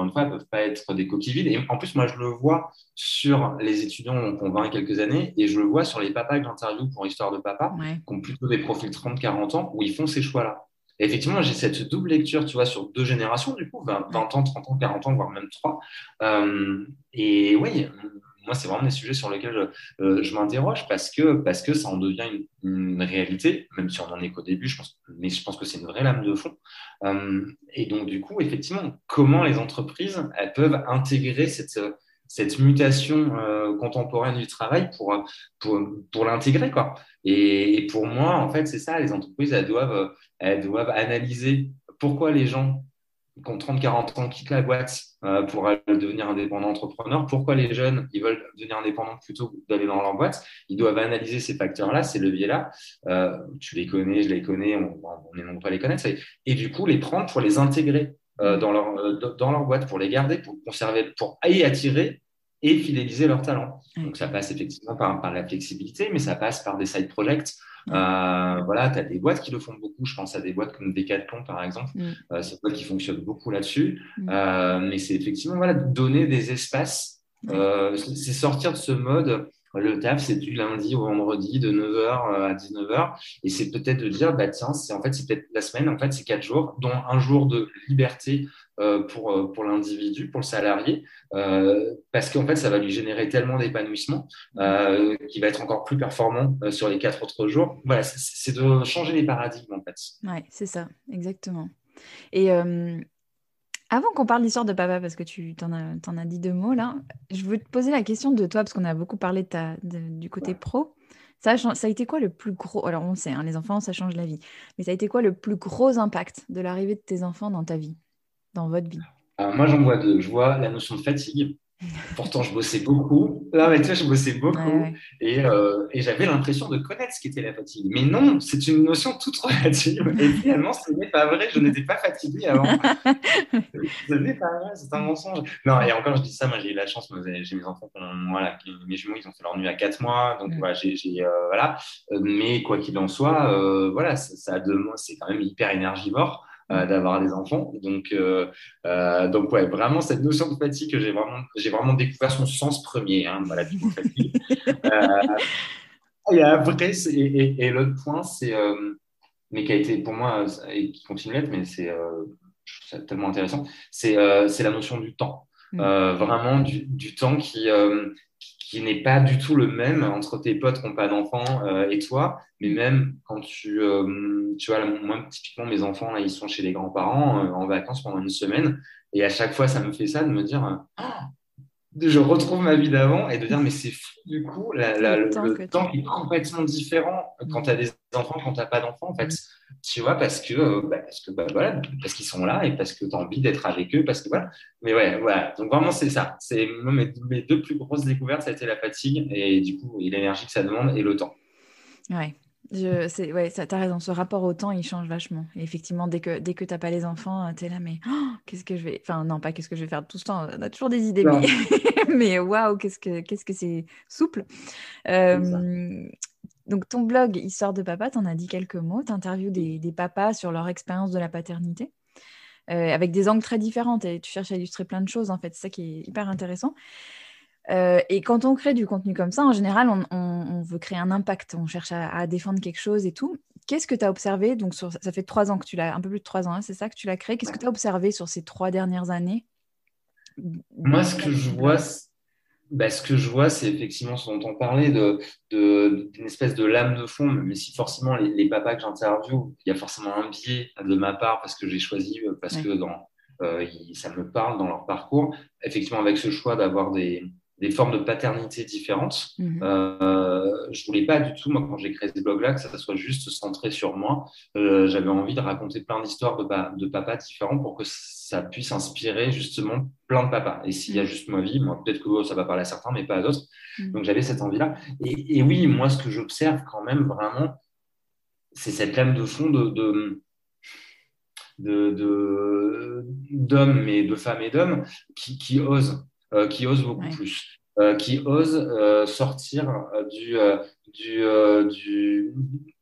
une fois, elles ne peuvent pas être des coquilles vides. Et en plus, moi, je le vois sur les étudiants qui ont 20 quelques années et je le vois sur les papas que j'interviewe pour Histoire de Papa, qui ont plutôt des profils 30-40 ans où ils font ces choix-là. Et effectivement, j'ai cette double lecture, tu vois, sur 2 générations, du coup, 20 ans, 30 ans, 40 ans, voire même 3. Et oui, moi, c'est vraiment des sujets sur lesquels je m'interroge parce que ça en devient une réalité, même si on en est qu'au début, mais je pense que c'est une vraie lame de fond. Et donc, du coup, effectivement, comment les entreprises elles peuvent intégrer cette mutation contemporaine du travail pour l'intégrer, quoi. Et pour moi, en fait, c'est ça, les entreprises, elles doivent analyser pourquoi les gens qui ont 30-40 ans quittent la boîte pour aller devenir indépendant entrepreneur. Pourquoi les jeunes, ils veulent devenir indépendants plutôt que d'aller dans leur boîte? Ils doivent analyser ces facteurs-là, ces leviers-là. Tu les connais, je les connais, on est nombreux à les connaître. Et du coup, les prendre pour les intégrer dans leur boîte, pour les garder, pour conserver, et attirer et fidéliser leurs talents. Donc, ça passe effectivement par la flexibilité, mais ça passe par des side projects. Voilà, tu as des boîtes qui le font beaucoup. Je pense à des boîtes comme Decathlon, par exemple. C'est une boîte qui fonctionne beaucoup là-dessus. Mais c'est effectivement voilà, donner des espaces. C'est sortir de ce mode. Le taf, c'est du lundi au vendredi de 9h à 19h. Et c'est peut-être de dire, bah, tiens, c'est peut-être la semaine, en fait, c'est 4 jours, dont un jour de liberté pour l'individu, pour le salarié, parce qu'en fait, ça va lui générer tellement d'épanouissement qu'il va être encore plus performant sur les 4 autres jours. Voilà, c'est de changer les paradigmes, en fait. Ouais, c'est ça, exactement. Et avant qu'on parle d'Histoire de Papa, parce que tu t'en as dit 2 mots là, je veux te poser la question de toi, parce qu'on a beaucoup parlé du côté pro. Ça a été quoi le plus gros... Alors on sait, hein, les enfants, ça change la vie. Mais ça a été quoi le plus gros impact de l'arrivée de tes enfants dans ta vie, dans votre vie? Alors, moi, j'en vois 2. Je vois la notion de fatigue. Pourtant, je bossais beaucoup. Là, mais tu vois, je bossais beaucoup et j'avais l'impression de connaître ce qu'était la fatigue. Mais non, c'est une notion toute relative. Et finalement, ce n'est pas vrai. Je n'étais pas fatigué avant. Ce n'est pas vrai, c'est un mensonge. Non, et encore, je dis ça, moi, j'ai eu la chance. J'ai mes enfants, voilà, mes jumeaux, ils ont fait leur nuit à 4 mois. Donc, voilà, voilà. Mais quoi qu'il en soit, voilà, c'est quand même hyper énergivore. D'avoir des enfants. Donc ouais, vraiment, cette notion de fatigue que j'ai vraiment découvert son sens premier, hein, voilà, du mot fatigue. Et après, l'autre point, mais qui a été pour moi, et qui continue d'être, mais je trouve ça tellement intéressant, c'est la notion du temps. Vraiment du temps qui n'est pas du tout le même entre tes potes qui n'ont pas d'enfants et toi, mais même quand tu vois, moi, typiquement, mes enfants, là, ils sont chez les grands-parents en vacances pendant une semaine, et à chaque fois, ça me fait ça de me dire, je retrouve ma vie d'avant et de dire, mais c'est fou, du coup, le temps est complètement différent quand tu as des enfants, quand tu n'as pas d'enfants, en fait. Tu vois, parce voilà, parce qu'ils sont là et parce que tu as envie d'être avec eux, parce que voilà. Mais ouais, voilà. Donc vraiment, c'est ça. C'est moi, mes 2 plus grosses découvertes, ça a été la fatigue et du coup, et l'énergie que ça demande et le temps. Ouais. Ouais, t'as raison, ce rapport au temps, il change vachement. Et effectivement, dès que t'as pas les enfants, t'es là, mais qu'est-ce que je vais... Enfin, non, pas qu'est-ce que je vais faire tout ce temps, on a toujours des idées, mais waouh, qu'est-ce que c'est souple. Donc, ton blog Histoire de Papa, t'en as dit quelques mots, t'interviews des papas sur leur expérience de la paternité, avec des angles très différents, et tu cherches à illustrer plein de choses, en fait, c'est ça qui est hyper intéressant. Et quand on crée du contenu comme ça, en général, on veut créer un impact, on cherche à défendre quelque chose et tout. Qu'est-ce que tu as observé? Donc, ça fait 3 ans que tu l'as, un peu plus de 3 ans, hein, c'est ça que tu l'as créé. Qu'est-ce que tu as observé sur ces 3 dernières années? Moi, ce que je vois, c'est effectivement ce dont on parlait, d'une espèce de lame de fond, mais si forcément les papas que j'interviewe, il y a forcément un biais de ma part parce que j'ai choisi, parce que ça me parle dans leur parcours, effectivement avec ce choix d'avoir des formes de paternité différentes. Je voulais pas du tout, moi, quand j'ai créé ce blog-là, que ça soit juste centré sur moi. J'avais envie de raconter plein d'histoires de papas différents pour que ça puisse inspirer justement plein de papas. Et s'il y a juste ma vie, moi, peut-être que ça va parler à certains, mais pas à d'autres. Donc, j'avais cette envie-là. Et oui, moi, ce que j'observe quand même vraiment, c'est cette lame de fond d'hommes, mais de femmes et d'hommes qui osent beaucoup plus, qui osent sortir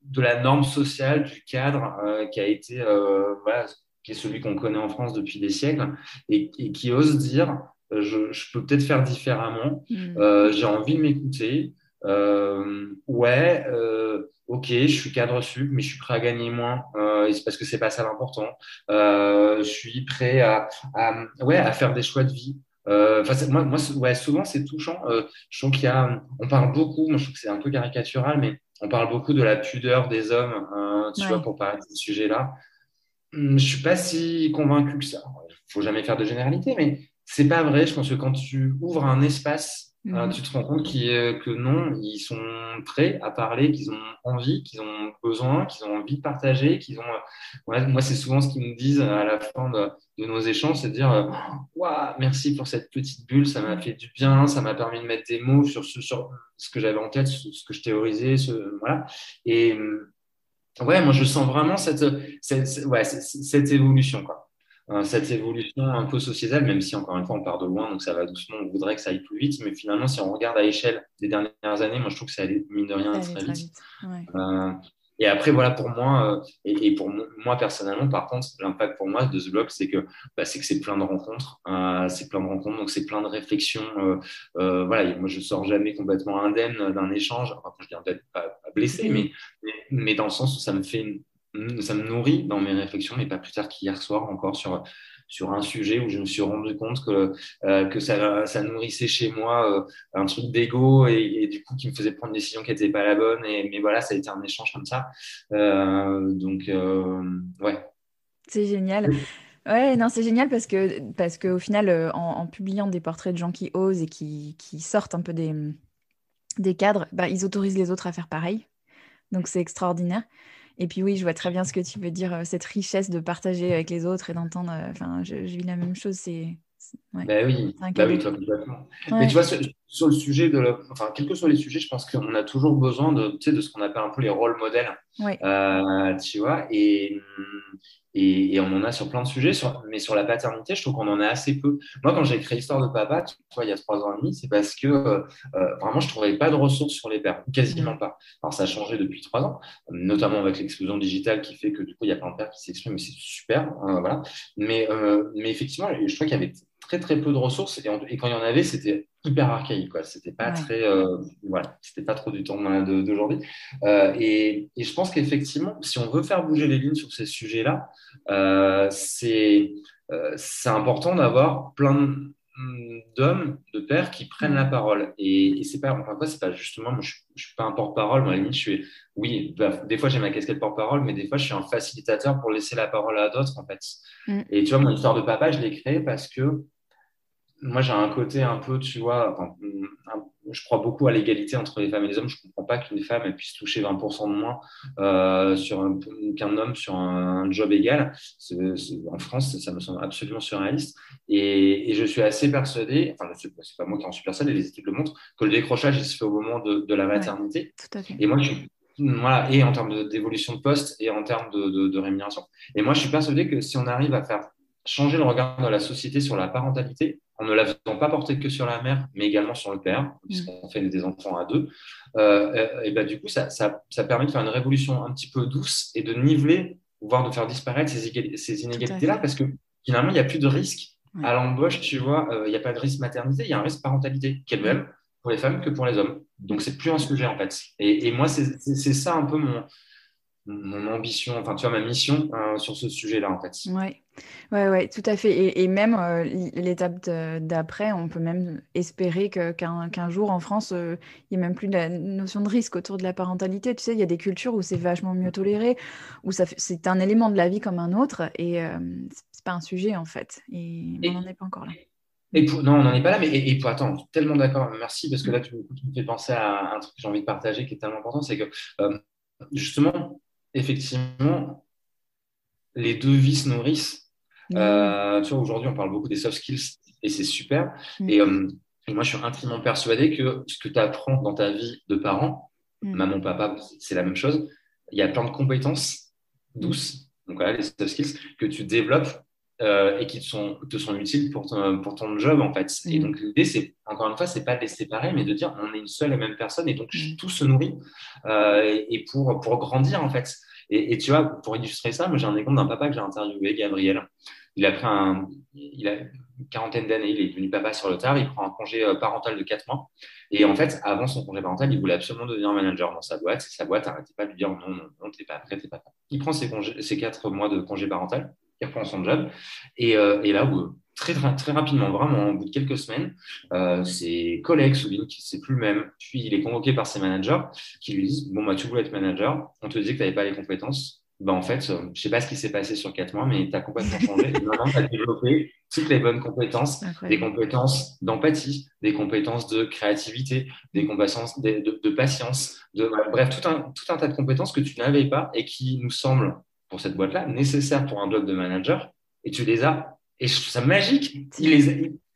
de la norme sociale, du cadre qui a été, voilà, qui est celui qu'on connaît en France depuis des siècles, et qui osent dire je peux peut-être faire différemment, j'ai envie de m'écouter. Ouais, ok, je suis cadre sup, mais je suis prêt à gagner moins, et c'est parce que c'est pas ça l'important. Je suis prêt ouais, à faire des choix de vie. Ouais, souvent c'est touchant. Je trouve on parle beaucoup, moi je trouve que c'est un peu caricatural, mais on parle beaucoup de la pudeur des hommes, tu vois, pour parler de ce sujet-là. Je suis pas si convaincu que ça. Il faut jamais faire de généralité, mais c'est pas vrai. Je pense que quand tu ouvres un espace, tu te rends compte que non, ils sont prêts à parler, qu'ils ont envie, qu'ils ont besoin, qu'ils ont envie de partager, qu'ils ont. Ouais, moi, c'est souvent ce qu'ils me disent à la fin de nos échanges, c'est de dire Waouh, merci pour cette petite bulle, ça m'a fait du bien, ça m'a permis de mettre des mots sur ce que j'avais en tête, ce que je théorisais, voilà. Et ouais, moi je sens vraiment cette évolution, quoi. Cette évolution un peu sociétale, même si encore une fois on part de loin, donc ça va doucement, on voudrait que ça aille plus vite, mais finalement si on regarde à l'échelle des dernières années, moi je trouve que ça allait mine de rien très vite. Ouais. Et après, voilà, pour moi, et pour moi personnellement, par contre, l'impact pour moi de ce blog, c'est que c'est plein de rencontres, donc c'est plein de réflexions. Voilà, et moi, je sors jamais complètement indemne d'un échange. Enfin, je dis peut-être pas blessé, mais dans le sens où ça me nourrit dans mes réflexions, mais pas plus tard qu'hier soir encore sur un sujet où je me suis rendu compte que ça nourrissait chez moi un truc d'ego et du coup qui me faisait prendre une décision qui n'était pas la bonne. Mais voilà, ça a été un échange comme ça. Donc, ouais. C'est génial. Ouais, non, c'est génial parce que au final, en publiant des portraits de gens qui osent et qui sortent un peu des cadres, bah, ils autorisent les autres à faire pareil. Donc c'est extraordinaire. Et puis oui, je vois très bien ce que tu veux dire, cette richesse de partager avec les autres et d'entendre. Enfin, je vis la même chose. Ouais, Ben oui, c'est un bah cadeau. oui, toi, complètement. Mais tu Ouais. vois, sur le sujet enfin, quels que soient les sujets, je pense qu'on a toujours besoin tu sais, de ce qu'on appelle un peu les rôles modèles, Ouais. tu vois, et on en a sur plein de sujets, mais sur la paternité, je trouve qu'on en a assez peu. Moi, quand j'ai créé Histoire de Papa, tu vois, il y a 3 ans et demi, c'est parce que vraiment, je trouvais pas de ressources sur les pères, quasiment pas. Alors, ça a changé depuis 3 ans, notamment avec l'explosion digitale qui fait que du coup, il y a plein de pères qui s'expriment, et c'est super, voilà. Mais effectivement, je crois qu'il y avait très très peu de ressources et quand il y en avait, c'était hyper archaïque, quoi. C'était pas très, voilà, c'était pas trop du temps d'aujourd'hui. Et je pense qu'effectivement, si on veut faire bouger les lignes sur ces sujets-là, c'est important d'avoir plein d'hommes, de pères qui prennent la parole. Et c'est pas, enfin, quoi, c'est pas justement, moi, je suis pas un porte-parole, moi, à la limite, oui, des fois j'ai ma casquette porte-parole, mais des fois je suis un facilitateur pour laisser la parole à d'autres, en fait. Et tu vois, mon histoire de papa, je l'ai créée parce que moi, j'ai un côté un peu, tu vois, enfin, je crois beaucoup à l'égalité entre les femmes et les hommes. Je ne comprends pas qu'une femme elle puisse toucher 20% de moins qu'un homme sur un job égal. En France, ça me semble absolument surréaliste. Et je suis assez persuadé, enfin, c'est pas moi qui en suis persuadé, les études le montrent, que le décrochage, il se fait au moment de la maternité. Tout à fait. Et moi, voilà, et en termes d'évolution de poste et en termes de rémunération. Et moi, je suis persuadé que si on arrive à faire changer le regard de la société sur la parentalité, en ne la faisant pas porter que sur la mère, mais également sur le père, puisqu'on fait des enfants à deux, et ben, du coup, ça permet de faire une révolution un petit peu douce et de niveler, voire de faire disparaître ces inégalités-là, parce que finalement, il n'y a plus de risque à l'embauche, tu vois, il n'y a pas de risque maternité, il y a un risque parentalité, qui est le même pour les femmes que pour les hommes. Donc, c'est plus un sujet, en fait. Et moi, c'est ça un peu mon ambition, enfin, tu vois, ma mission sur ce sujet-là, en fait. Ouais, tout à fait. Et même l'étape d'après, on peut même espérer qu'un jour en France, il n'y ait même plus la notion de risque autour de la parentalité. Tu sais, il y a des cultures où c'est vachement mieux toléré, où c'est un élément de la vie comme un autre, et c'est pas un sujet en fait. Et on n'en est pas encore là. Non, on n'en est pas là, mais attends, tellement d'accord, merci, parce que là, tu me fais penser à un truc que j'ai envie de partager qui est tellement important, c'est que justement, effectivement, les deux vies se nourrissent. Tu vois, aujourd'hui, on parle beaucoup des soft skills et c'est super. Et, et moi, je suis intimement persuadé que ce que tu apprends dans ta vie de parent, maman, papa, c'est la même chose. Il y a plein de compétences douces, donc voilà, les soft skills, que tu développes et qui te sont utiles pour ton job, en fait. Et donc, l'idée, c'est, encore une fois, c'est pas de les séparer, mais de dire on est une seule et même personne et donc tout se nourrit et pour grandir, en fait. Et tu vois, pour illustrer ça, moi j'ai un exemple d'un papa que j'ai interviewé, Gabriel. Il a une quarantaine d'années, il est devenu papa sur le tard, il prend un congé parental de 4 mois. Et en fait, avant son congé parental, il voulait absolument devenir manager dans sa boîte. Et sa boîte n'arrêtait pas de lui dire non, non, non, t'es pas prêt, t'es pas prêt. Il prend ses 4 mois de congé parental, il reprend son job. Et là, très, très rapidement, vraiment, au bout de quelques semaines, ses collègues soulignent que c'est plus le même. Puis il est convoqué par ses managers qui lui disent bon, bah, tu voulais être manager, on te dit que tu n'avais pas les compétences. Bah, en fait, je ne sais pas ce qui s'est passé sur 4 mois, mais tu as complètement changé. Et maintenant, tu as développé toutes les bonnes compétences, des compétences d'empathie, des compétences de créativité, des compétences de patience, bref, tout un tas de compétences que tu n'avais pas et qui nous semblent, pour cette boîte-là, nécessaires pour un job de manager. Et tu les as. Et je trouve ça magique.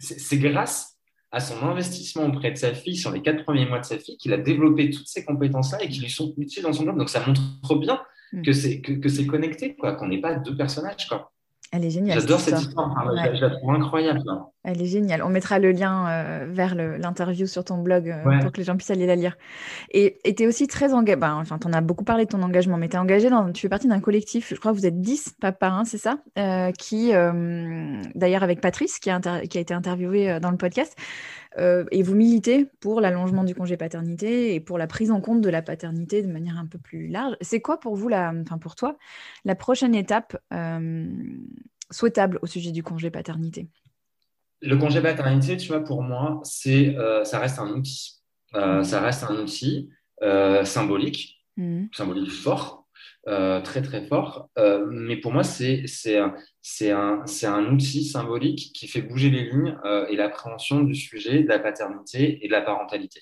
C'est grâce à son investissement auprès de sa fille sur les 4 premiers mois de sa fille qu'il a développé toutes ces compétences-là et qui lui sont utiles dans son job. Donc, ça montre trop bien que c'est connecté, quoi, qu'on n'est pas deux personnages, quoi. Elle est géniale. J'adore cette histoire. Je la trouve incroyable. Là. Elle est géniale. On mettra le lien vers l'interview sur ton blog pour que les gens puissent aller la lire. Et tu es aussi très engagé. Enfin, tu en as beaucoup parlé de ton engagement, mais tu fais partie d'un collectif, je crois que vous êtes 10 papas, hein, c'est ça qui, d'ailleurs, avec Patrice, qui a été interviewé dans le podcast, et vous militez pour l'allongement du congé paternité et pour la prise en compte de la paternité de manière un peu plus large. C'est quoi pour vous, pour toi, la prochaine étape souhaitable au sujet du congé paternité? Le congé paternité, tu vois, pour moi, ça reste un outil. Ça reste un outil symbolique, symbolique fort, très, très fort. Mais pour moi, c'est un outil symbolique qui fait bouger les lignes et l'appréhension du sujet de la paternité et de la parentalité.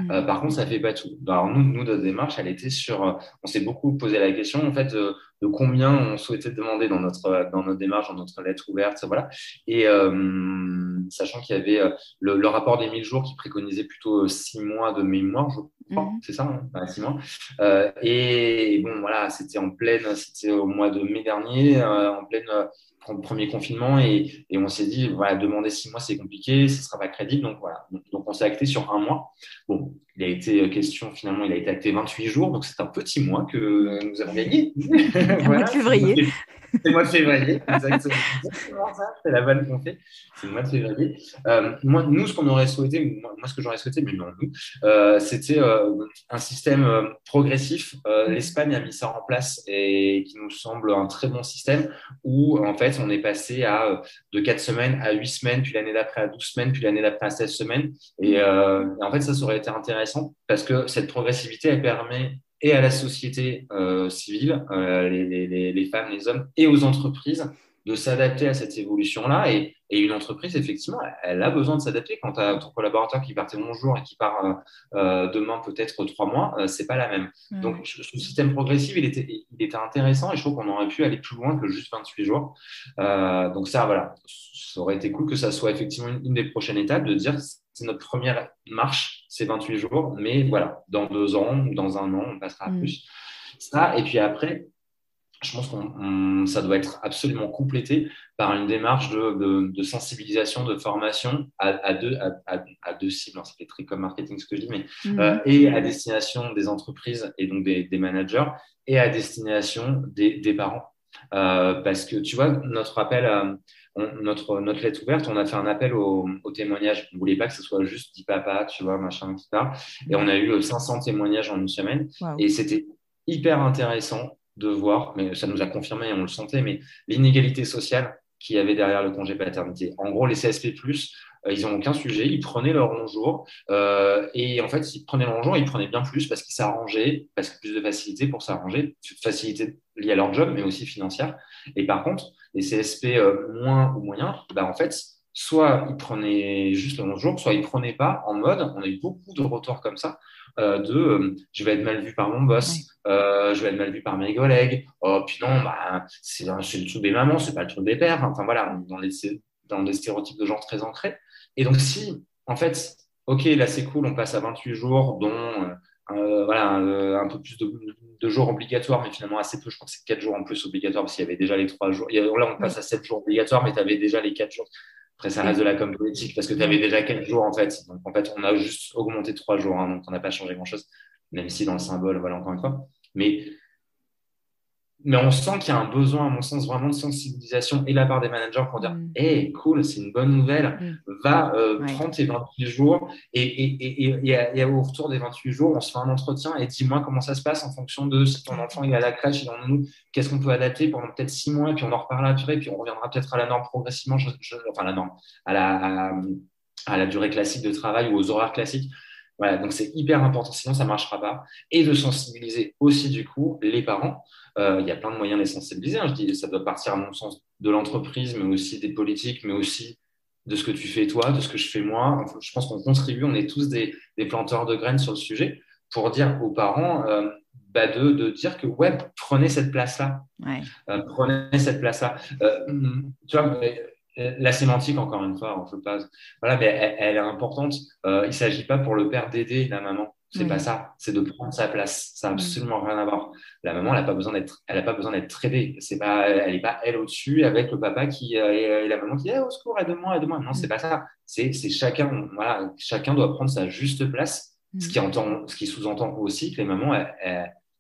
Par contre, ça ne fait pas tout. Alors, nous, notre démarche, elle était on s'est beaucoup posé la question, en fait, de combien on souhaitait demander dans notre démarche, dans notre lettre ouverte, voilà. Et sachant qu'il y avait le rapport des 1000 jours qui préconisait plutôt 6 mois de mémoire, je crois, c'est ça, hein, 6 mois. Et bon, voilà, c'était au mois de mai dernier, en pleine premier confinement, et on s'est dit, voilà, demander 6 mois, c'est compliqué, ce ne sera pas crédible, donc voilà. Donc on s'est acté sur 1 mois. Bon, il a été finalement, il a été acté 28 jours, donc c'est un petit mois que nous avons gagné. Voilà, mois de février. C'est le mois de février, exactement. C'est la vanne qu'on fait. C'est le mois de février. Nous, ce qu'on aurait souhaité, moi, ce que j'aurais souhaité, mais non, c'était un système progressif. L'Espagne a mis ça en place et qui nous semble un très bon système où, en fait, on est passé de 4 semaines à 8 semaines, puis l'année d'après à 12 semaines, puis l'année d'après à 16 semaines. Et en fait, ça aurait été intéressant parce que cette progressivité, elle permet et à la société civile, les femmes, les hommes, et aux entreprises de s'adapter à cette évolution-là. Et une entreprise, effectivement, elle a besoin de s'adapter. Quand tu as ton collaborateur qui part mon jour et qui part demain peut-être 3 mois, c'est pas la même. Donc, ce système progressif, il était intéressant et je trouve qu'on aurait pu aller plus loin que juste 28 jours. Donc ça, voilà, ça aurait été cool que ça soit effectivement une des prochaines étapes de dire c'est notre première marche, c'est 28 jours, mais voilà, dans 2 ans ou dans 1 an, on passera à plus. Ça, et puis après, je pense que ça doit être absolument complété par une démarche de sensibilisation, de formation à deux cibles. Ça fait très comme marketing ce que je dis, mais et à destination des entreprises et donc des managers et à destination des parents. Parce que tu vois, notre appel, notre lettre ouverte, on a fait un appel au témoignage. On ne voulait pas que ce soit juste 10 papas, tu vois, machin, etc. Et on a eu 500 témoignages en une semaine. Wow. Et c'était hyper intéressant de voir, mais ça nous a confirmé et on le sentait, mais l'inégalité sociale qu'il y avait derrière le congé paternité. En gros, les CSP+, ils n'ont aucun sujet, ils prenaient leur long jour et en fait, ils prenaient leur long jour, ils prenaient bien plus parce qu'ils s'arrangeaient, parce que plus de facilité pour s'arranger, facilité liée à leur job, mais aussi financière. Et par contre, les CSP moins ou moyens, bah, en fait, soit ils prenaient juste le 11 jours, soit ils prenaient pas en mode, on a eu beaucoup de retours comme ça, je vais être mal vu par mon Ouais. boss, je vais être mal vu par mes collègues, oh, puis non, bah, c'est le truc des mamans, c'est pas le truc des pères. Enfin voilà, on est dans des stéréotypes de genre très ancrés. Et donc, si, en fait, ok, là c'est cool, on passe à 28 jours, dont voilà, un peu plus de jours obligatoires, mais finalement assez peu, je crois que c'est 4 jours en plus obligatoires, parce qu'il y avait déjà les 3 jours. Là, on passe Oui. à 7 jours obligatoires, mais tu avais déjà les 4 jours. Après, ça reste Et- de la com politique, parce que tu avais ouais. déjà 4 jours, en fait. Donc, en fait, on a juste augmenté 3 jours, hein, donc on n'a pas changé grand-chose, même si dans le symbole, voilà, encore une fois. Mais mais on sent qu'il y a un besoin, à mon sens, vraiment de sensibilisation et de la part des managers pour dire, Mm. hey, cool, c'est une bonne nouvelle, Mm. va Ouais. prendre tes 28 jours et au retour des 28 jours, on se fait un entretien et dis-moi comment ça se passe en fonction de si ton enfant est à la crèche, il en nous, qu'est-ce qu'on peut adapter pendant peut-être 6 mois et puis on en reparle après, puis on reviendra peut-être à la norme progressivement, enfin la norme, à à la durée classique de travail ou aux horaires classiques. Voilà, donc c'est hyper important, sinon ça ne marchera pas. Et de sensibiliser aussi du coup les parents. Il y a plein de moyens de les sensibiliser, hein. Je dis, ça doit partir à mon sens de l'entreprise, mais aussi des politiques, mais aussi de ce que tu fais toi, de ce que je fais moi. Enfin, je pense qu'on contribue, on est tous des planteurs de graines sur le sujet pour dire aux parents bah de dire que ouais, prenez cette place-là. Ouais. Prenez cette place-là. Tu vois, la sémantique, encore une fois, on peut pas. Voilà, mais elle est importante. Il ne s'agit pas pour le père d'aider la maman. C'est pas Oui. ça. C'est de prendre sa place. Ça n'a Mm. absolument rien à voir. La maman, elle a pas besoin d'être aidée. C'est pas, elle n'est pas elle au-dessus avec le papa qui et la maman qui dit, eh, au secours, aide-moi, aide-moi. Non, c'est Mm. pas ça. C'est chacun. Voilà, chacun doit prendre sa juste place. Mm. Ce qui sous-entend aussi que les mamans,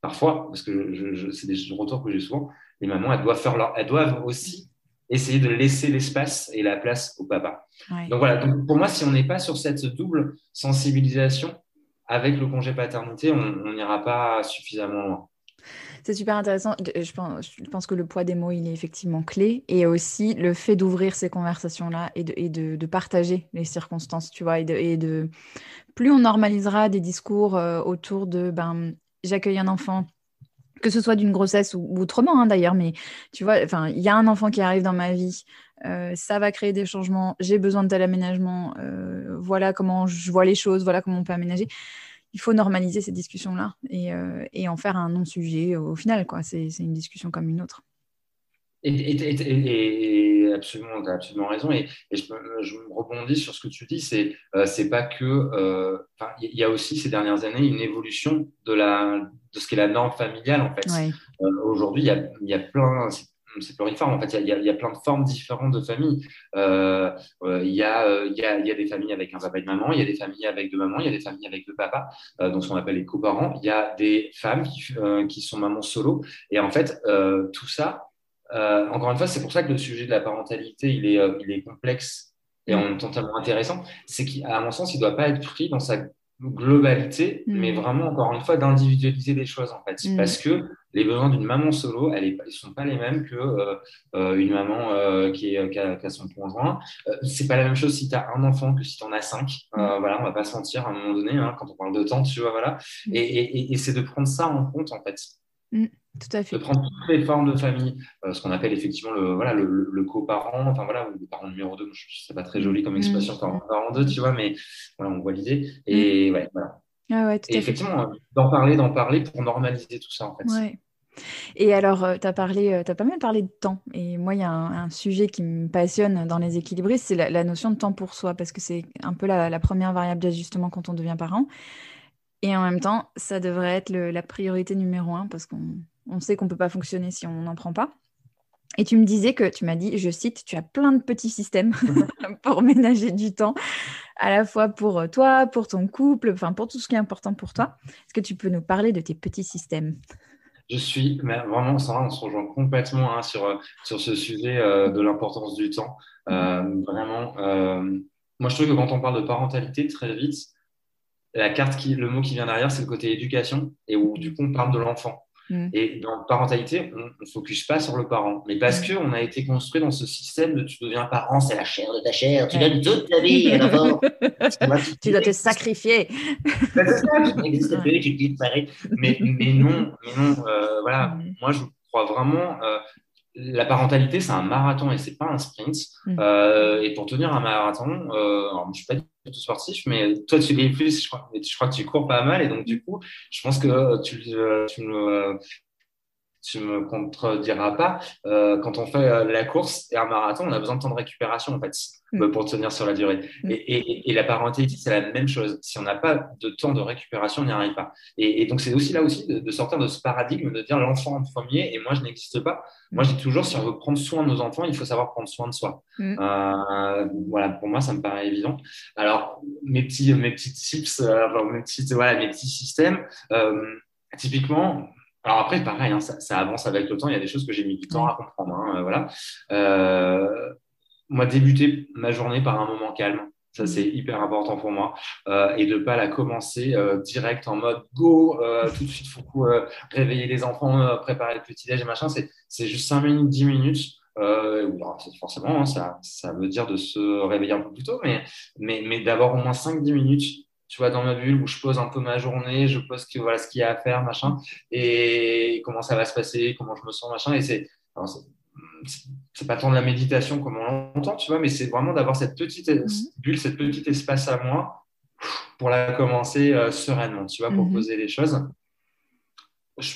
parfois, parce que c'est des retours que j'ai souvent, les mamans, elles doivent aussi essayer de laisser l'espace et la place au papa. Ouais. Donc voilà, donc pour moi, si on n'est pas sur cette double sensibilisation avec le congé paternité, on n'ira pas suffisamment loin. C'est super intéressant. Je pense que le poids des mots, il est effectivement clé. Et aussi le fait d'ouvrir ces conversations-là et de partager les circonstances, tu vois. Plus on normalisera des discours autour de ben, j'accueille un enfant, que ce soit d'une grossesse ou autrement hein, d'ailleurs, mais tu vois, enfin, il y a un enfant qui arrive dans ma vie, ça va créer des changements, j'ai besoin de tel aménagement, voilà comment je vois les choses, voilà comment on peut aménager. Il faut normaliser ces discussions-là et en faire un non-sujet au final, quoi. C'est une discussion comme une autre. Et absolument, tu as absolument raison. Et je me rebondis sur ce que tu dis, c'est pas que. Enfin, il y a aussi ces dernières années une évolution de ce qu'est la norme familiale, en fait. Ouais. Aujourd'hui, il y a plein. C'est pluriforme, en fait. Il y a plein de formes différentes de familles. Il y a des familles avec un papa et une maman, il y a des familles avec deux mamans, il y a des familles avec deux papas, donc ce qu'on appelle les coparents. Il y a des femmes qui sont mamans solo. Et en fait, tout ça. Encore une fois, c'est pour ça que le sujet de la parentalité, il est complexe et en Mm. même temps tellement intéressant. C'est qu'à mon sens, il ne doit pas être pris dans sa globalité, mais Mm. vraiment, encore une fois, d'individualiser les choses, en fait. Mm. Parce que les besoins d'une maman solo, ils ne sont pas les mêmes que une maman qui a son conjoint. C'est pas la même chose si tu as un enfant que si tu en as cinq. Mm. Voilà, on va pas se mentir à un moment donné, hein, quand on parle de temps, tu vois, voilà. Mm. Et c'est de prendre ça en compte, en fait, Mm. Tout à de fait. prendre toutes les formes de famille, ce qu'on appelle effectivement voilà, le coparent, enfin voilà, ou le parent numéro 2, c'est pas très Mm. joli comme Mm. expression, parent 2, tu vois, mais voilà, on voit l'idée. Mm. Et ouais, voilà. Ah ouais, tout Et à fait. effectivement, d'en parler pour normaliser tout ça, en fait. Ouais. Et alors, tu as parlé, t'as pas mal parlé de temps. Et moi, il y a un sujet qui me passionne dans les équilibristes, c'est la notion de temps pour soi, parce que c'est un peu la première variable d'ajustement quand on devient parent. Et en même temps, ça devrait être la priorité numéro un, parce qu'on sait qu'on peut pas fonctionner si on n'en prend pas. Et tu me disais que, tu m'as dit, je cite, tu as plein de petits systèmes pour ménager du temps, à la fois pour toi, pour ton couple, enfin pour tout ce qui est important pour toi. Est-ce que tu peux nous parler de tes petits systèmes? Mais vraiment, Sarah, on se rejoint complètement hein, sur ce sujet de l'importance du temps. Vraiment, moi, je trouve que quand on parle de parentalité, très vite, le mot qui vient derrière, c'est le côté éducation, et où du coup, on parle de l'enfant. Mm. Et dans parentalité, on ne focus pas sur le parent. Mais parce Mm. qu'on a été construit dans ce système de tu deviens parent, c'est la chair de ta chair, tu Ouais. donnes toute ta vie à l'enfant. Tu dois te sacrifier. Ben, c'est ça, tu n'existes Ouais. plus, tu te dis, pareil. Mais non, voilà, Mm. moi je crois vraiment. la parentalité, c'est un marathon et c'est pas un sprint. Mm. Et pour tenir un marathon, alors, je suis pas du tout sportif, mais toi, tu l'es plus, je crois que tu cours pas mal. Et donc, du coup, je pense que tu me contrediras pas, quand on fait la course et un marathon, on a besoin de temps de récupération en fait Mm. pour tenir sur la durée. Mm. Et la parentalité, c'est la même chose. Si on n'a pas de temps de récupération, on n'y arrive pas. Et donc c'est aussi là aussi de sortir de ce paradigme de dire l'enfant en premier et moi je n'existe pas. Moi je dis toujours si on veut prendre soin de nos enfants, il faut savoir prendre soin de soi. Mm. Voilà, pour moi ça me paraît évident. Alors mes petits tips, enfin, mes petits systèmes. Typiquement, alors après, pareil, hein, ça avance avec le temps. Il y a des choses que j'ai mis du temps Ouais. à comprendre. Voilà. Euh, Moi, débuter ma journée par un moment calme, ça Mm. c'est hyper important pour moi. Et de pas la commencer direct en mode go, tout de suite, faut réveiller les enfants, préparer le petit-déj et machin. C'est juste 5 minutes, 10 minutes. Alors, forcément, hein, ça veut dire de se réveiller un peu plus tôt, mais d'avoir au moins 5-10 minutes, tu vois, dans ma bulle où je pose un peu ma journée, je pose voilà, ce qu'il y a à faire, machin, et comment ça va se passer, comment je me sens, machin. Et alors, c'est pas tant de la méditation comme on l'entend, tu vois, mais c'est vraiment d'avoir cette petite Mm. bulle, cette petite espace à moi pour la commencer sereinement, tu vois, pour Mhm. poser les choses.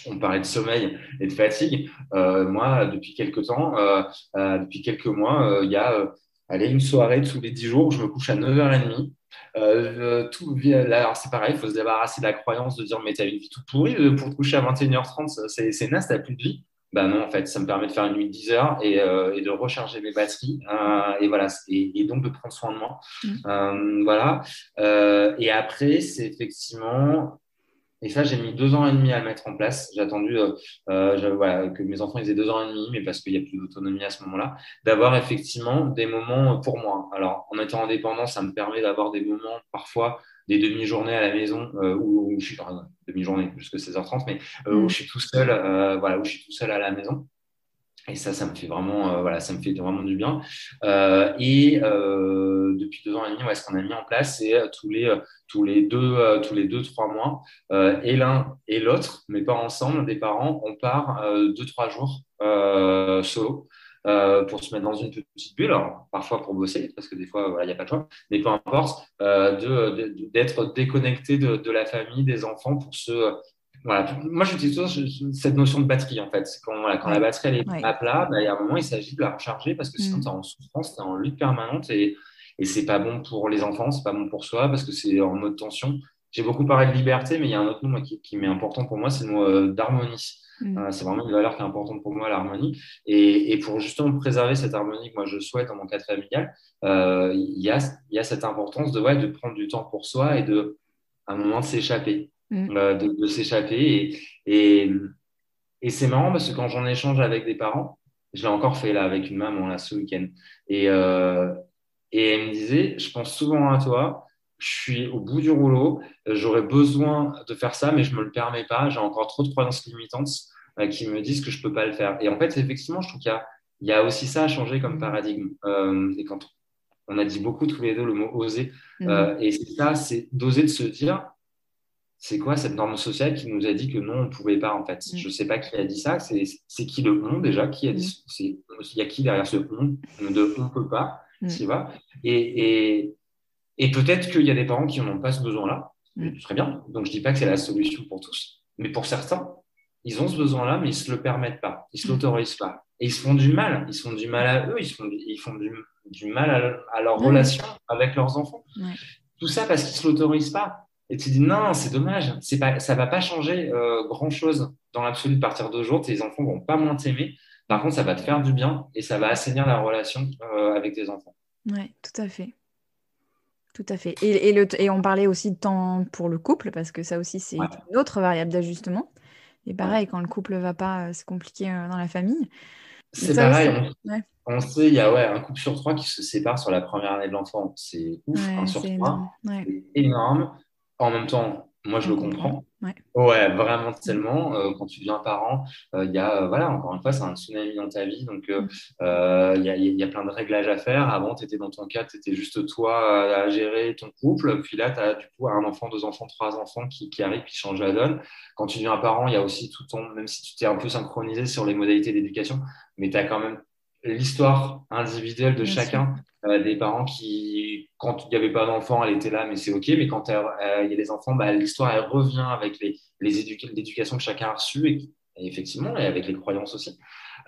On parlait de sommeil et de fatigue. Moi, depuis quelques mois, il y a allez, une soirée tous les 10 jours où je me couche à 9h30. Là, alors c'est pareil, il faut se débarrasser de la croyance de dire mais t'as une vie toute pourrie pour te coucher à 21h30, c'est naze, t'as plus de vie. Bah non, en fait, ça me permet de faire une nuit de 10 heures et de recharger mes batteries et voilà, et donc de prendre soin de moi. Mm. Voilà. Et après, c'est effectivement et ça, j'ai mis 2 ans et demi à le mettre en place. J'ai attendu voilà, que mes enfants ils aient 2 ans et demi, mais parce qu'il n'y a plus d'autonomie à ce moment-là, d'avoir effectivement des moments pour moi. Alors, en étant indépendant, ça me permet d'avoir des moments, parfois, des demi-journées à la maison où je suis, demi-journée, jusque 16h30, mais où Mm. je suis tout seul, voilà, où je suis tout seul à la maison. Et ça me fait vraiment, voilà, ça me fait vraiment du bien. Depuis 2 ans et demi, ouais, ce qu'on a mis en place, c'est tous les 2, 3 mois, et l'un et l'autre, mais pas ensemble, des parents, on part 2, 3 jours solo. Pour se mettre dans une petite bulle, alors, parfois pour bosser, parce que des fois, voilà, il n'y a pas de choix, mais peu importe, d'être déconnecté de la famille, des enfants, pour se voilà. Moi, j'utilise toujours cette notion de batterie, en fait. Quand la Ouais. batterie elle est Ouais. à plat, bah, il y a un moment, il s'agit de la recharger parce que sinon, Mm. tu es en souffrance, tu es en lutte permanente et c'est pas bon pour les enfants, c'est pas bon pour soi parce que c'est en mode tension. J'ai beaucoup parlé de liberté, mais il y a un autre mot moi, qui m'est important pour moi, c'est le mot d'harmonie. Mm. C'est vraiment une valeur qui est importante pour moi, l'harmonie. Et pour justement préserver cette harmonie que moi je souhaite dans mon cadre familial, il y a cette importance de, ouais, de prendre du temps pour soi et à un moment de s'échapper Mm. de s'échapper. Et, et c'est marrant parce que quand j'en échange avec des parents, je l'ai encore fait là avec une maman là ce week-end. Et, euh, et elle me disait, je pense souvent à toi, je suis au bout du rouleau, j'aurais besoin de faire ça, mais je me le permets pas. J'ai encore trop de croyances limitantes qui me disent que je peux pas le faire. Et en fait, effectivement, je trouve qu'il y a aussi ça à changer comme paradigme. Et quand on a dit beaucoup tous les deux le mot oser, Mm. et c'est ça, c'est d'oser de se dire c'est quoi cette norme sociale qui nous a dit que non, on ne pouvait pas en fait. Mm. Je ne sais pas qui a dit ça. C'est qui le on déjà? Qui a Mm. dit il y a qui derrière ce on de on peut pas, Mm. tu vois? Et peut-être qu'il y a des parents qui n'ont pas ce besoin-là. Mm. Et très bien. Donc je dis pas que c'est la solution pour tous, mais pour certains, ils ont ce besoin-là, mais ils se le permettent pas. Ils se Mm. l'autorisent pas. Et ils se font du mal. Ils se font du mal à eux. Ils font du mal à leur Ouais. relation avec leurs enfants. Ouais. Tout ça parce qu'ils ne se l'autorisent pas. Et tu dis non, c'est dommage, ça ne va pas changer grand-chose dans l'absolu de partir de jour. Tes enfants ne vont pas moins t'aimer. Par contre, ça va te faire du bien et ça va assainir la relation avec tes enfants. Ouais, tout à fait. Tout à fait. Et on parlait aussi de temps pour le couple, parce que ça aussi, c'est Ouais, une autre variable d'ajustement. Et ouais. pareil, quand le couple va pas, c'est compliqué dans la famille. Mais C'est ça pareil, aussi. Ouais, on sait, il y a ouais, un couple sur trois qui se sépare sur la première année de l'enfant. C'est ouf, un ouais, sur c'est trois, énorme. Ouais, c'est énorme. En même temps, moi, je on le comprend. comprends. Ouais. Ouais, vraiment tellement. Quand tu deviens parent, il y a, voilà, encore une fois, c'est un tsunami dans ta vie. Donc, il y a plein de réglages à faire. Avant, tu étais dans ton cas, tu étais juste toi à gérer ton couple. Puis là, tu as du coup un enfant, deux enfants, trois enfants qui arrivent, qui changent la donne. Quand tu deviens parent, il y a aussi tout ton, même si tu t'es un peu synchronisé sur les modalités d'éducation, mais tu as quand même l'histoire individuelle de Bien sûr. chacun. Des parents qui, quand il n'y avait pas d'enfant, elle était là, mais c'est OK. Mais quand il y a des enfants, bah, l'histoire, elle revient avec l'éducation que chacun a reçue et effectivement, et avec les croyances aussi.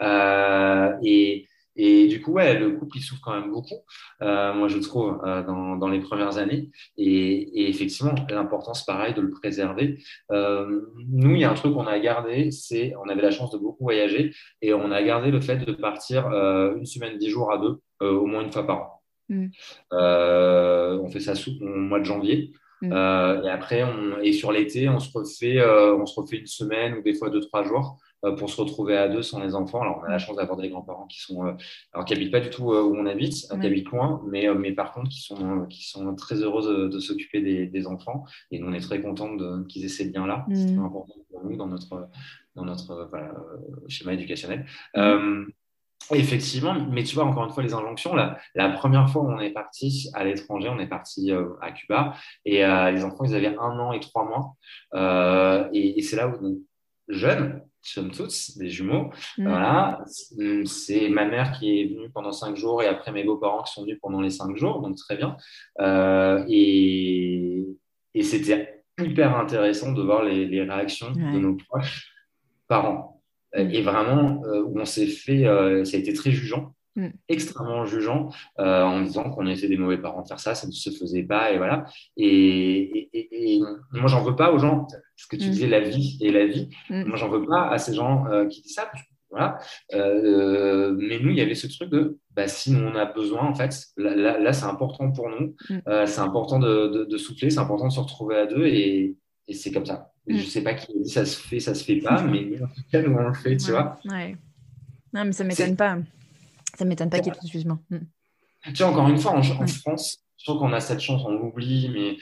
Euh, et, et du coup, ouais, le couple, il souffre quand même beaucoup, moi, je trouve, dans les premières années. Et effectivement, l'importance, pareil, de le préserver. Nous, il y a un truc qu'on a gardé, c'est, on avait la chance de beaucoup voyager, et on a gardé le fait de partir une semaine, 10 jours à deux, au moins une fois par an. Mm. On fait ça au mois de janvier. Mm. Et après, et sur l'été, on se refait une semaine ou des fois 2, 3 jours pour se retrouver à deux sans les enfants. Alors, on a la Mm. chance d'avoir des grands-parents alors, qui habitent pas du tout où on habite, qui Ouais. habitent loin, mais par contre, qui sont très heureux de s'occuper des enfants. Et nous, on est très contents qu'ils aient ces liens-là. C'est très Mm. important pour nous dans notre voilà, schéma éducationnel. Mm. Effectivement, mais tu vois, encore une fois, les injonctions, la première fois où on est parti à l'étranger, on est parti à Cuba, et les enfants, ils avaient 1 an et 3 mois. Et c'est là où, donc, jeunes, sommes tous des jumeaux, Mm. voilà, c'est ma mère qui est venue pendant 5 jours, et après mes beaux-parents qui sont venus pendant les 5 jours, donc très bien. Euh, et, et c'était hyper intéressant de voir les réactions de Ouais. nos proches parents. Mm. Et vraiment, où on s'est fait, ça a été très jugeant, Mm. extrêmement jugeant, en disant qu'on était des mauvais parents de faire ça, ça ne se faisait pas, et voilà. Et moi, j'en veux pas aux gens, ce que tu Mm. disais, la vie et la vie, Mm. moi, j'en veux pas à ces gens qui disent ça, voilà. Mais nous, il y avait ce truc de, bah, si nous, on a besoin, en fait, là, c'est important pour nous, Mm. c'est important de souffler, c'est important de se retrouver à deux, et c'est comme ça. Je Mm. sais pas qui dit ça se fait pas, mais nous, en tout cas, nous, on le fait, tu Ouais. vois. Ouais. Non, mais ça m'étonne C'est, pas. Ça m'étonne pas qu'il y ait tout ce jugement. Mm. tu vois, encore une fois, en Ouais. France, je trouve qu'on a cette chance, on l'oublie, mais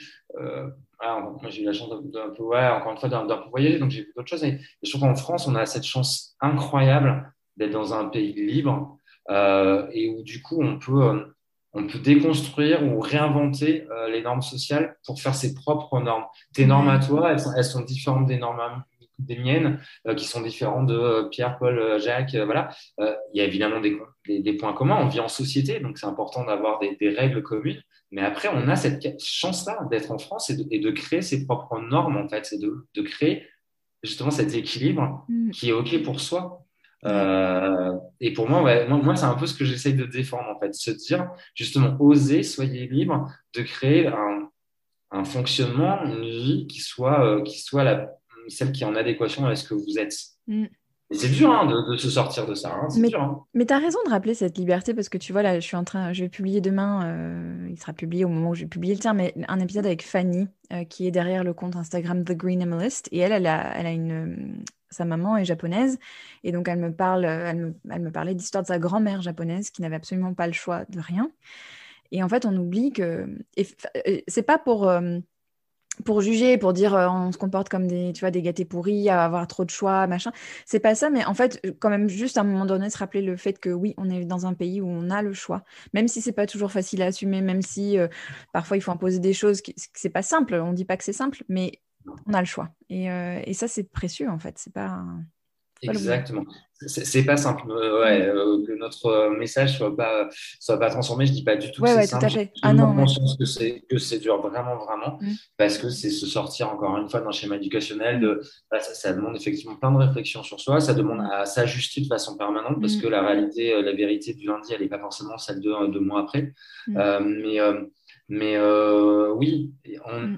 voilà, moi, j'ai eu la chance d'un peu, ouais, encore une fois, d'un peu voyager, donc j'ai vu d'autres choses. Et je trouve qu'en France, on a cette chance incroyable d'être dans un pays libre et où, du coup, on peut déconstruire ou réinventer les normes sociales pour faire ses propres normes. Tes normes à Ouais. toi, elles sont différentes des normes des miennes, qui sont différentes de Pierre, Paul, Jacques, voilà. Il y a évidemment des points communs. On vit en société, donc c'est important d'avoir des règles communes. Mais après, on a cette chance-là d'être en France et de créer ses propres normes, en fait, c'est de créer justement cet équilibre Mm. qui est OK pour soi. Ouais. Et pour moi, ouais, moi, c'est un peu ce que j'essaye de défendre, en fait, se dire justement, osez, soyez libre de créer un fonctionnement, une vie qui soit celle qui est en adéquation avec ce que vous êtes. Mm. Et c'est dur hein, de se sortir de ça, hein, c'est Mais, dur. Hein. mais tu as raison de rappeler cette liberté parce que tu vois, là, je vais publier demain, il sera publié au moment où je vais publier le tien, mais un épisode avec Fanny, qui est derrière le compte Instagram The Green Minimalist. Et elle a sa maman est japonaise. Et donc, elle me parlait d'histoire de sa grand-mère japonaise qui n'avait absolument pas le choix de rien. Et en fait, on oublie que. C'est pas pour juger, pour dire on se comporte comme des, tu vois, des gâtés pourris, à avoir trop de choix, machin. C'est pas ça, mais en fait, quand même, juste à un moment donné, se rappeler le fait que oui, on est dans un pays où on a le choix, même si c'est pas toujours facile à assumer, même si parfois il faut imposer des choses, c'est pas simple, on dit pas que c'est simple, mais on a le choix. Et ça, c'est précieux, en fait, faut pas l'oublier. Exactement. C'est pas simple. Mm. Que notre message soit pas transformé. Je dis pas du tout que Ouais, c'est ouais, tout simple. à J'ai fait. Ah absolument non, ouais. conscience que c'est dur, vraiment, vraiment, Mm. parce que c'est se sortir encore une fois d'un schéma éducationnel. Mm. Voilà, ça demande effectivement plein de réflexions sur soi. Ça demande Mm. à s'ajuster de façon permanente parce Mm. que la réalité, la vérité du lundi, elle n'est pas forcément celle de 2 mois après. Mm. Euh, mais euh, mais oui, Mm.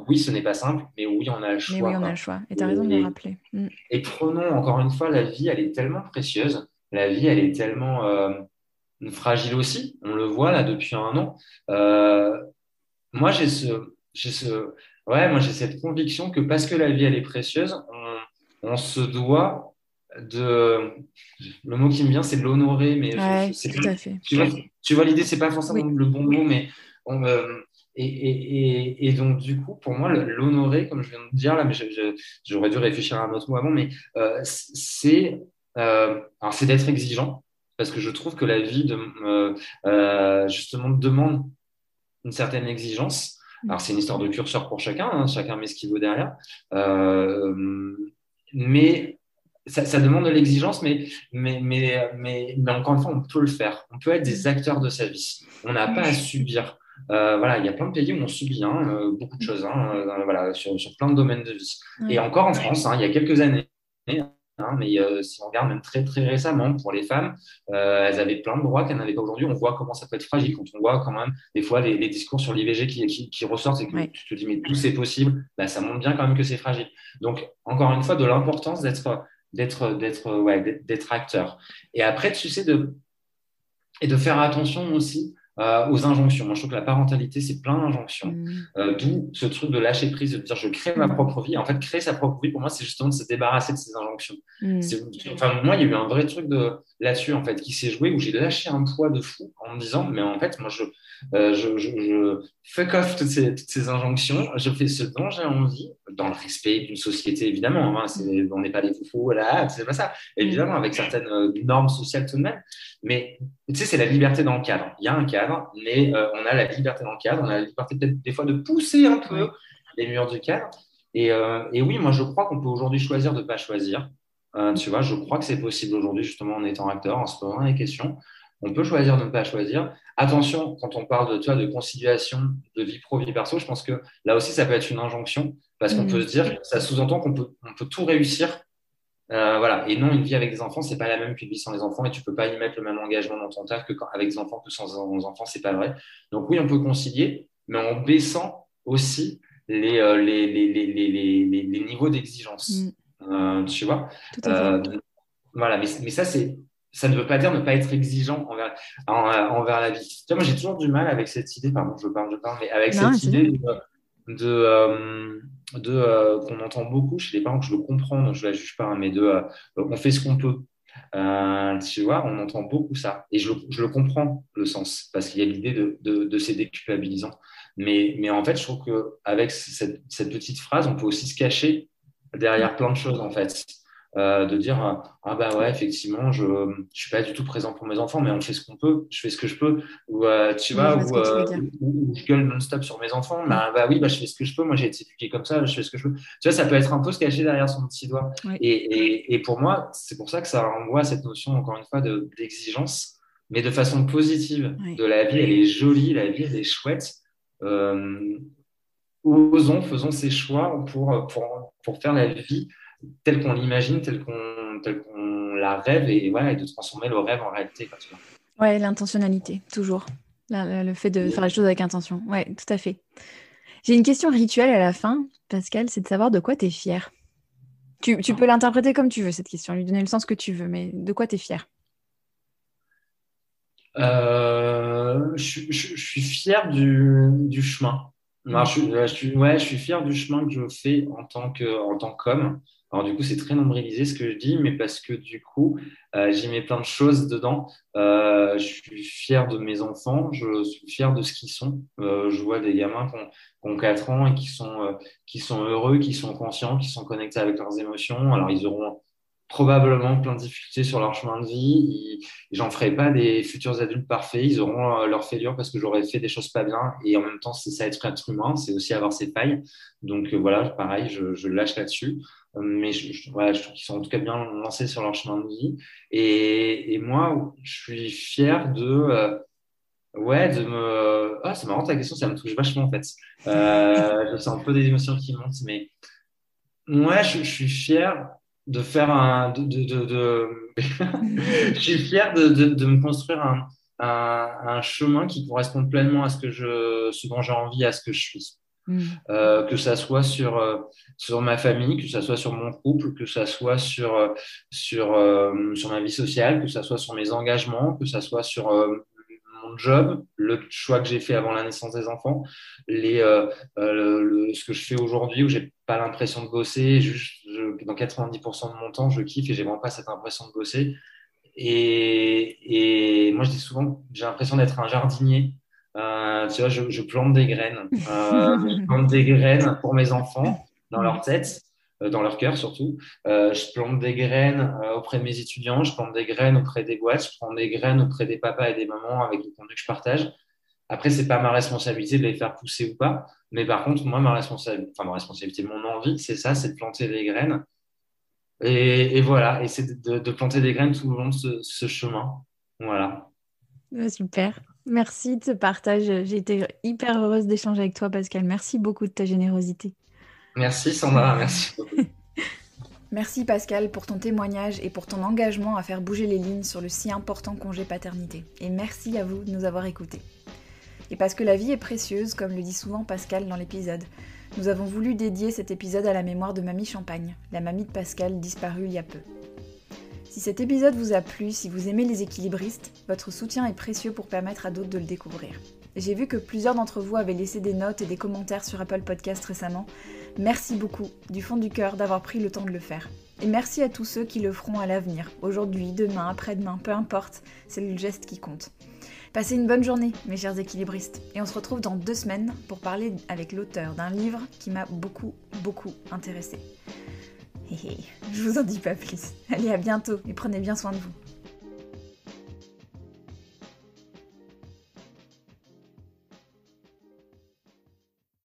oui, ce n'est pas simple, mais oui, on a le Mais oui, choix, on a le quoi. choix. Et t'as raison de le rappeler. Mm. Et prenons encore une fois, la vie, elle est tellement précieuse. La vie, elle est tellement fragile aussi. On le voit là depuis un an. Euh, moi, moi, j'ai cette conviction que parce que la vie, elle est précieuse, on se doit de. Le mot qui me vient, c'est de l'honorer, mais je Ouais, sais pas. tout à fait. Tu vois, tu vois l'idée, c'est pas forcément Oui. le bon mot, mais on, euh, et donc, du coup, pour moi, l'honorer, comme je viens de dire là, mais j'aurais dû réfléchir à un autre mot avant, mais alors, c'est d'être exigeant, parce que je trouve que la vie, justement, demande une certaine exigence. Alors, c'est une histoire de curseur pour chacun, hein, chacun met ce qu'il veut derrière. Mais ça demande de l'exigence, mais encore une fois, on peut le faire. On peut être des acteurs de sa vie. On n'a pas à subir. Voilà, il y a plein de pays où on subit beaucoup de choses, voilà, sur plein de domaines de vie. Et encore en France, il y a quelques années, mais si on regarde même très, très récemment, pour les femmes, elles avaient plein de droits qu'elles n'avaient pas aujourd'hui. On voit comment ça peut être fragile quand on voit quand même des fois les discours sur l'IVG qui ressortent et que tu te dis mais tout c'est possible, bah, ça montre bien quand même que c'est fragile. Donc encore une fois, de l'importance d'être acteur. Et après, tu sais, de faire attention aussi aux injonctions. Moi, je trouve que la parentalité, c'est plein d'injonctions. D'où ce truc de lâcher prise, de dire je crée ma propre vie. En fait, créer sa propre vie, pour moi, c'est justement de se débarrasser de ces injonctions. Enfin, moi, il y a eu un vrai truc là-dessus, en fait, qui s'est joué où j'ai lâché un poids de fou en me disant, mais en fait, moi, je fuck off toutes ces injonctions. Je fais ce dont j'ai envie, dans le respect d'une société, évidemment. On n'est pas des foufous, là, c'est pas ça. Évidemment, avec certaines normes sociales tout de même. Mais tu sais, c'est la liberté dans le cadre. Il y a un cadre, mais on a la liberté dans le cadre. On a la liberté peut-être des fois de pousser un peu les murs du cadre. Et oui, moi, je crois qu'on peut aujourd'hui choisir de ne pas choisir. Tu vois, je crois que c'est possible aujourd'hui, justement, en étant acteur, en se posant des questions. On peut choisir de ne pas choisir. Attention, quand on parle de, tu vois, de conciliation de vie pro, vie perso, je pense que là aussi, ça peut être une injonction parce qu'on peut se dire, ça sous-entend on peut tout réussir. Voilà. Et non, une vie avec des enfants, c'est pas la même qu'une vie sans les enfants et tu peux pas y mettre le même engagement dans ton taf avec des enfants que sans enfants, c'est pas vrai. Donc oui, on peut concilier, mais en baissant aussi les niveaux d'exigence. Tu vois? Voilà, mais ça ne veut pas dire ne pas être exigeant envers la vie. Tu vois, moi, j'ai toujours du mal avec cette idée, pardon, je parle, mais avec cette idée qu'on entend beaucoup chez les parents, que je le comprends, donc je ne la juge pas, hein, mais on fait ce qu'on peut. Tu vois, on entend beaucoup ça. Et je le comprends, le sens, parce qu'il y a l'idée de c'est déculpabilisant. Mais en fait, je trouve qu'avec cette petite phrase, on peut aussi se cacher derrière plein de choses, en fait. De dire ah bah ouais, effectivement, je suis pas du tout présent pour mes enfants, mais on fait ce qu'on peut, je fais ce que je peux, ou tu vois, ou je gueule non-stop sur mes enfants, bah oui, bah je fais ce que je peux, moi j'ai été éduqué comme ça, je fais ce que je peux. Tu vois, ça peut être un peu se cacher derrière son petit doigt. Et pour moi, c'est pour ça que ça renvoie à cette notion, encore une fois, d'exigence, mais de façon positive. De la vie, elle est jolie, la vie, elle est chouette. Osons, faisons ces choix pour faire la vie telle qu'on l'imagine, telle qu'on la rêve et voilà, et de transformer le rêve en réalité. Quoi, tu vois. Ouais, l'intentionnalité, toujours. Le fait de faire les choses avec intention. Ouais, tout à fait. J'ai une question rituelle à la fin, Pascal, c'est de savoir de quoi tu es fier. Tu peux l'interpréter comme tu veux, cette question, lui donner le sens que tu veux, mais de quoi tu es fier? Je suis fier du chemin. Alors, je suis fier du chemin que je fais en tant qu'homme. Alors, du coup, c'est très nombrilisé ce que je dis, mais parce que du coup, j'y mets plein de choses dedans. Je suis fier de mes enfants, je suis fier de ce qu'ils sont. Je vois des gamins qui ont 4 ans et qui sont heureux, qui sont conscients, qui sont connectés avec leurs émotions. Alors, ils auront probablement plein de difficultés sur leur chemin de vie. J'en ferai pas des futurs adultes parfaits. Ils auront leurs failures parce que j'aurais fait des choses pas bien. Et en même temps, c'est ça être humain, c'est aussi avoir ses failles. Donc voilà, pareil, je lâche là-dessus. Mais voilà, je trouve qu'ils sont en tout cas bien lancés sur leur chemin de vie. Et moi, je suis fier de me. Ah, c'est marrant ta question, ça me touche vachement en fait. Je sens un peu des émotions qui montent, mais ouais, je suis fier de faire je suis fier de me construire un chemin qui corresponde pleinement à ce dont j'ai envie, à ce que je suis. Que ça soit sur ma famille, que ça soit sur mon couple, que ça soit sur ma vie sociale, que ça soit sur mes engagements, que ça soit sur mon job, le choix que j'ai fait avant la naissance des enfants, ce que je fais aujourd'hui où j'ai pas l'impression de bosser, dans 90% de mon temps, je kiffe et j'ai vraiment pas cette impression de bosser. Et moi, je dis souvent, j'ai l'impression d'être un jardinier Tu vois, je plante des graines. Je plante des graines pour mes enfants dans leur tête, dans leur cœur surtout. Je plante des graines auprès de mes étudiants. Je plante des graines auprès des boîtes. Je plante des graines auprès des papas et des mamans avec le contenu que je partage. Après, c'est pas ma responsabilité de les faire pousser ou pas. Mais par contre, moi, ma responsabilité, mon envie, c'est ça, c'est de planter des graines. Et voilà, et c'est de planter des graines tout le long de ce chemin. Voilà. Super. Merci de ce partage. J'ai été hyper heureuse d'échanger avec toi, Pascal. Merci beaucoup de ta générosité. Merci Sandra, merci beaucoup. Merci Pascal pour ton témoignage et pour ton engagement à faire bouger les lignes sur le si important congé paternité. Et merci à vous de nous avoir écoutés. Et parce que la vie est précieuse, comme le dit souvent Pascal dans l'épisode, nous avons voulu dédier cet épisode à la mémoire de Mamie Champagne, la mamie de Pascal disparue il y a peu. Si cet épisode vous a plu, si vous aimez les équilibristes, votre soutien est précieux pour permettre à d'autres de le découvrir. J'ai vu que plusieurs d'entre vous avaient laissé des notes et des commentaires sur Apple Podcast récemment. Merci beaucoup, du fond du cœur, d'avoir pris le temps de le faire. Et merci à tous ceux qui le feront à l'avenir, aujourd'hui, demain, après-demain, peu importe, c'est le geste qui compte. Passez une bonne journée, mes chers équilibristes, et on se retrouve dans 2 semaines pour parler avec l'auteur d'un livre qui m'a beaucoup intéressée. Je vous en dis pas plus. Allez, à bientôt et prenez bien soin de vous.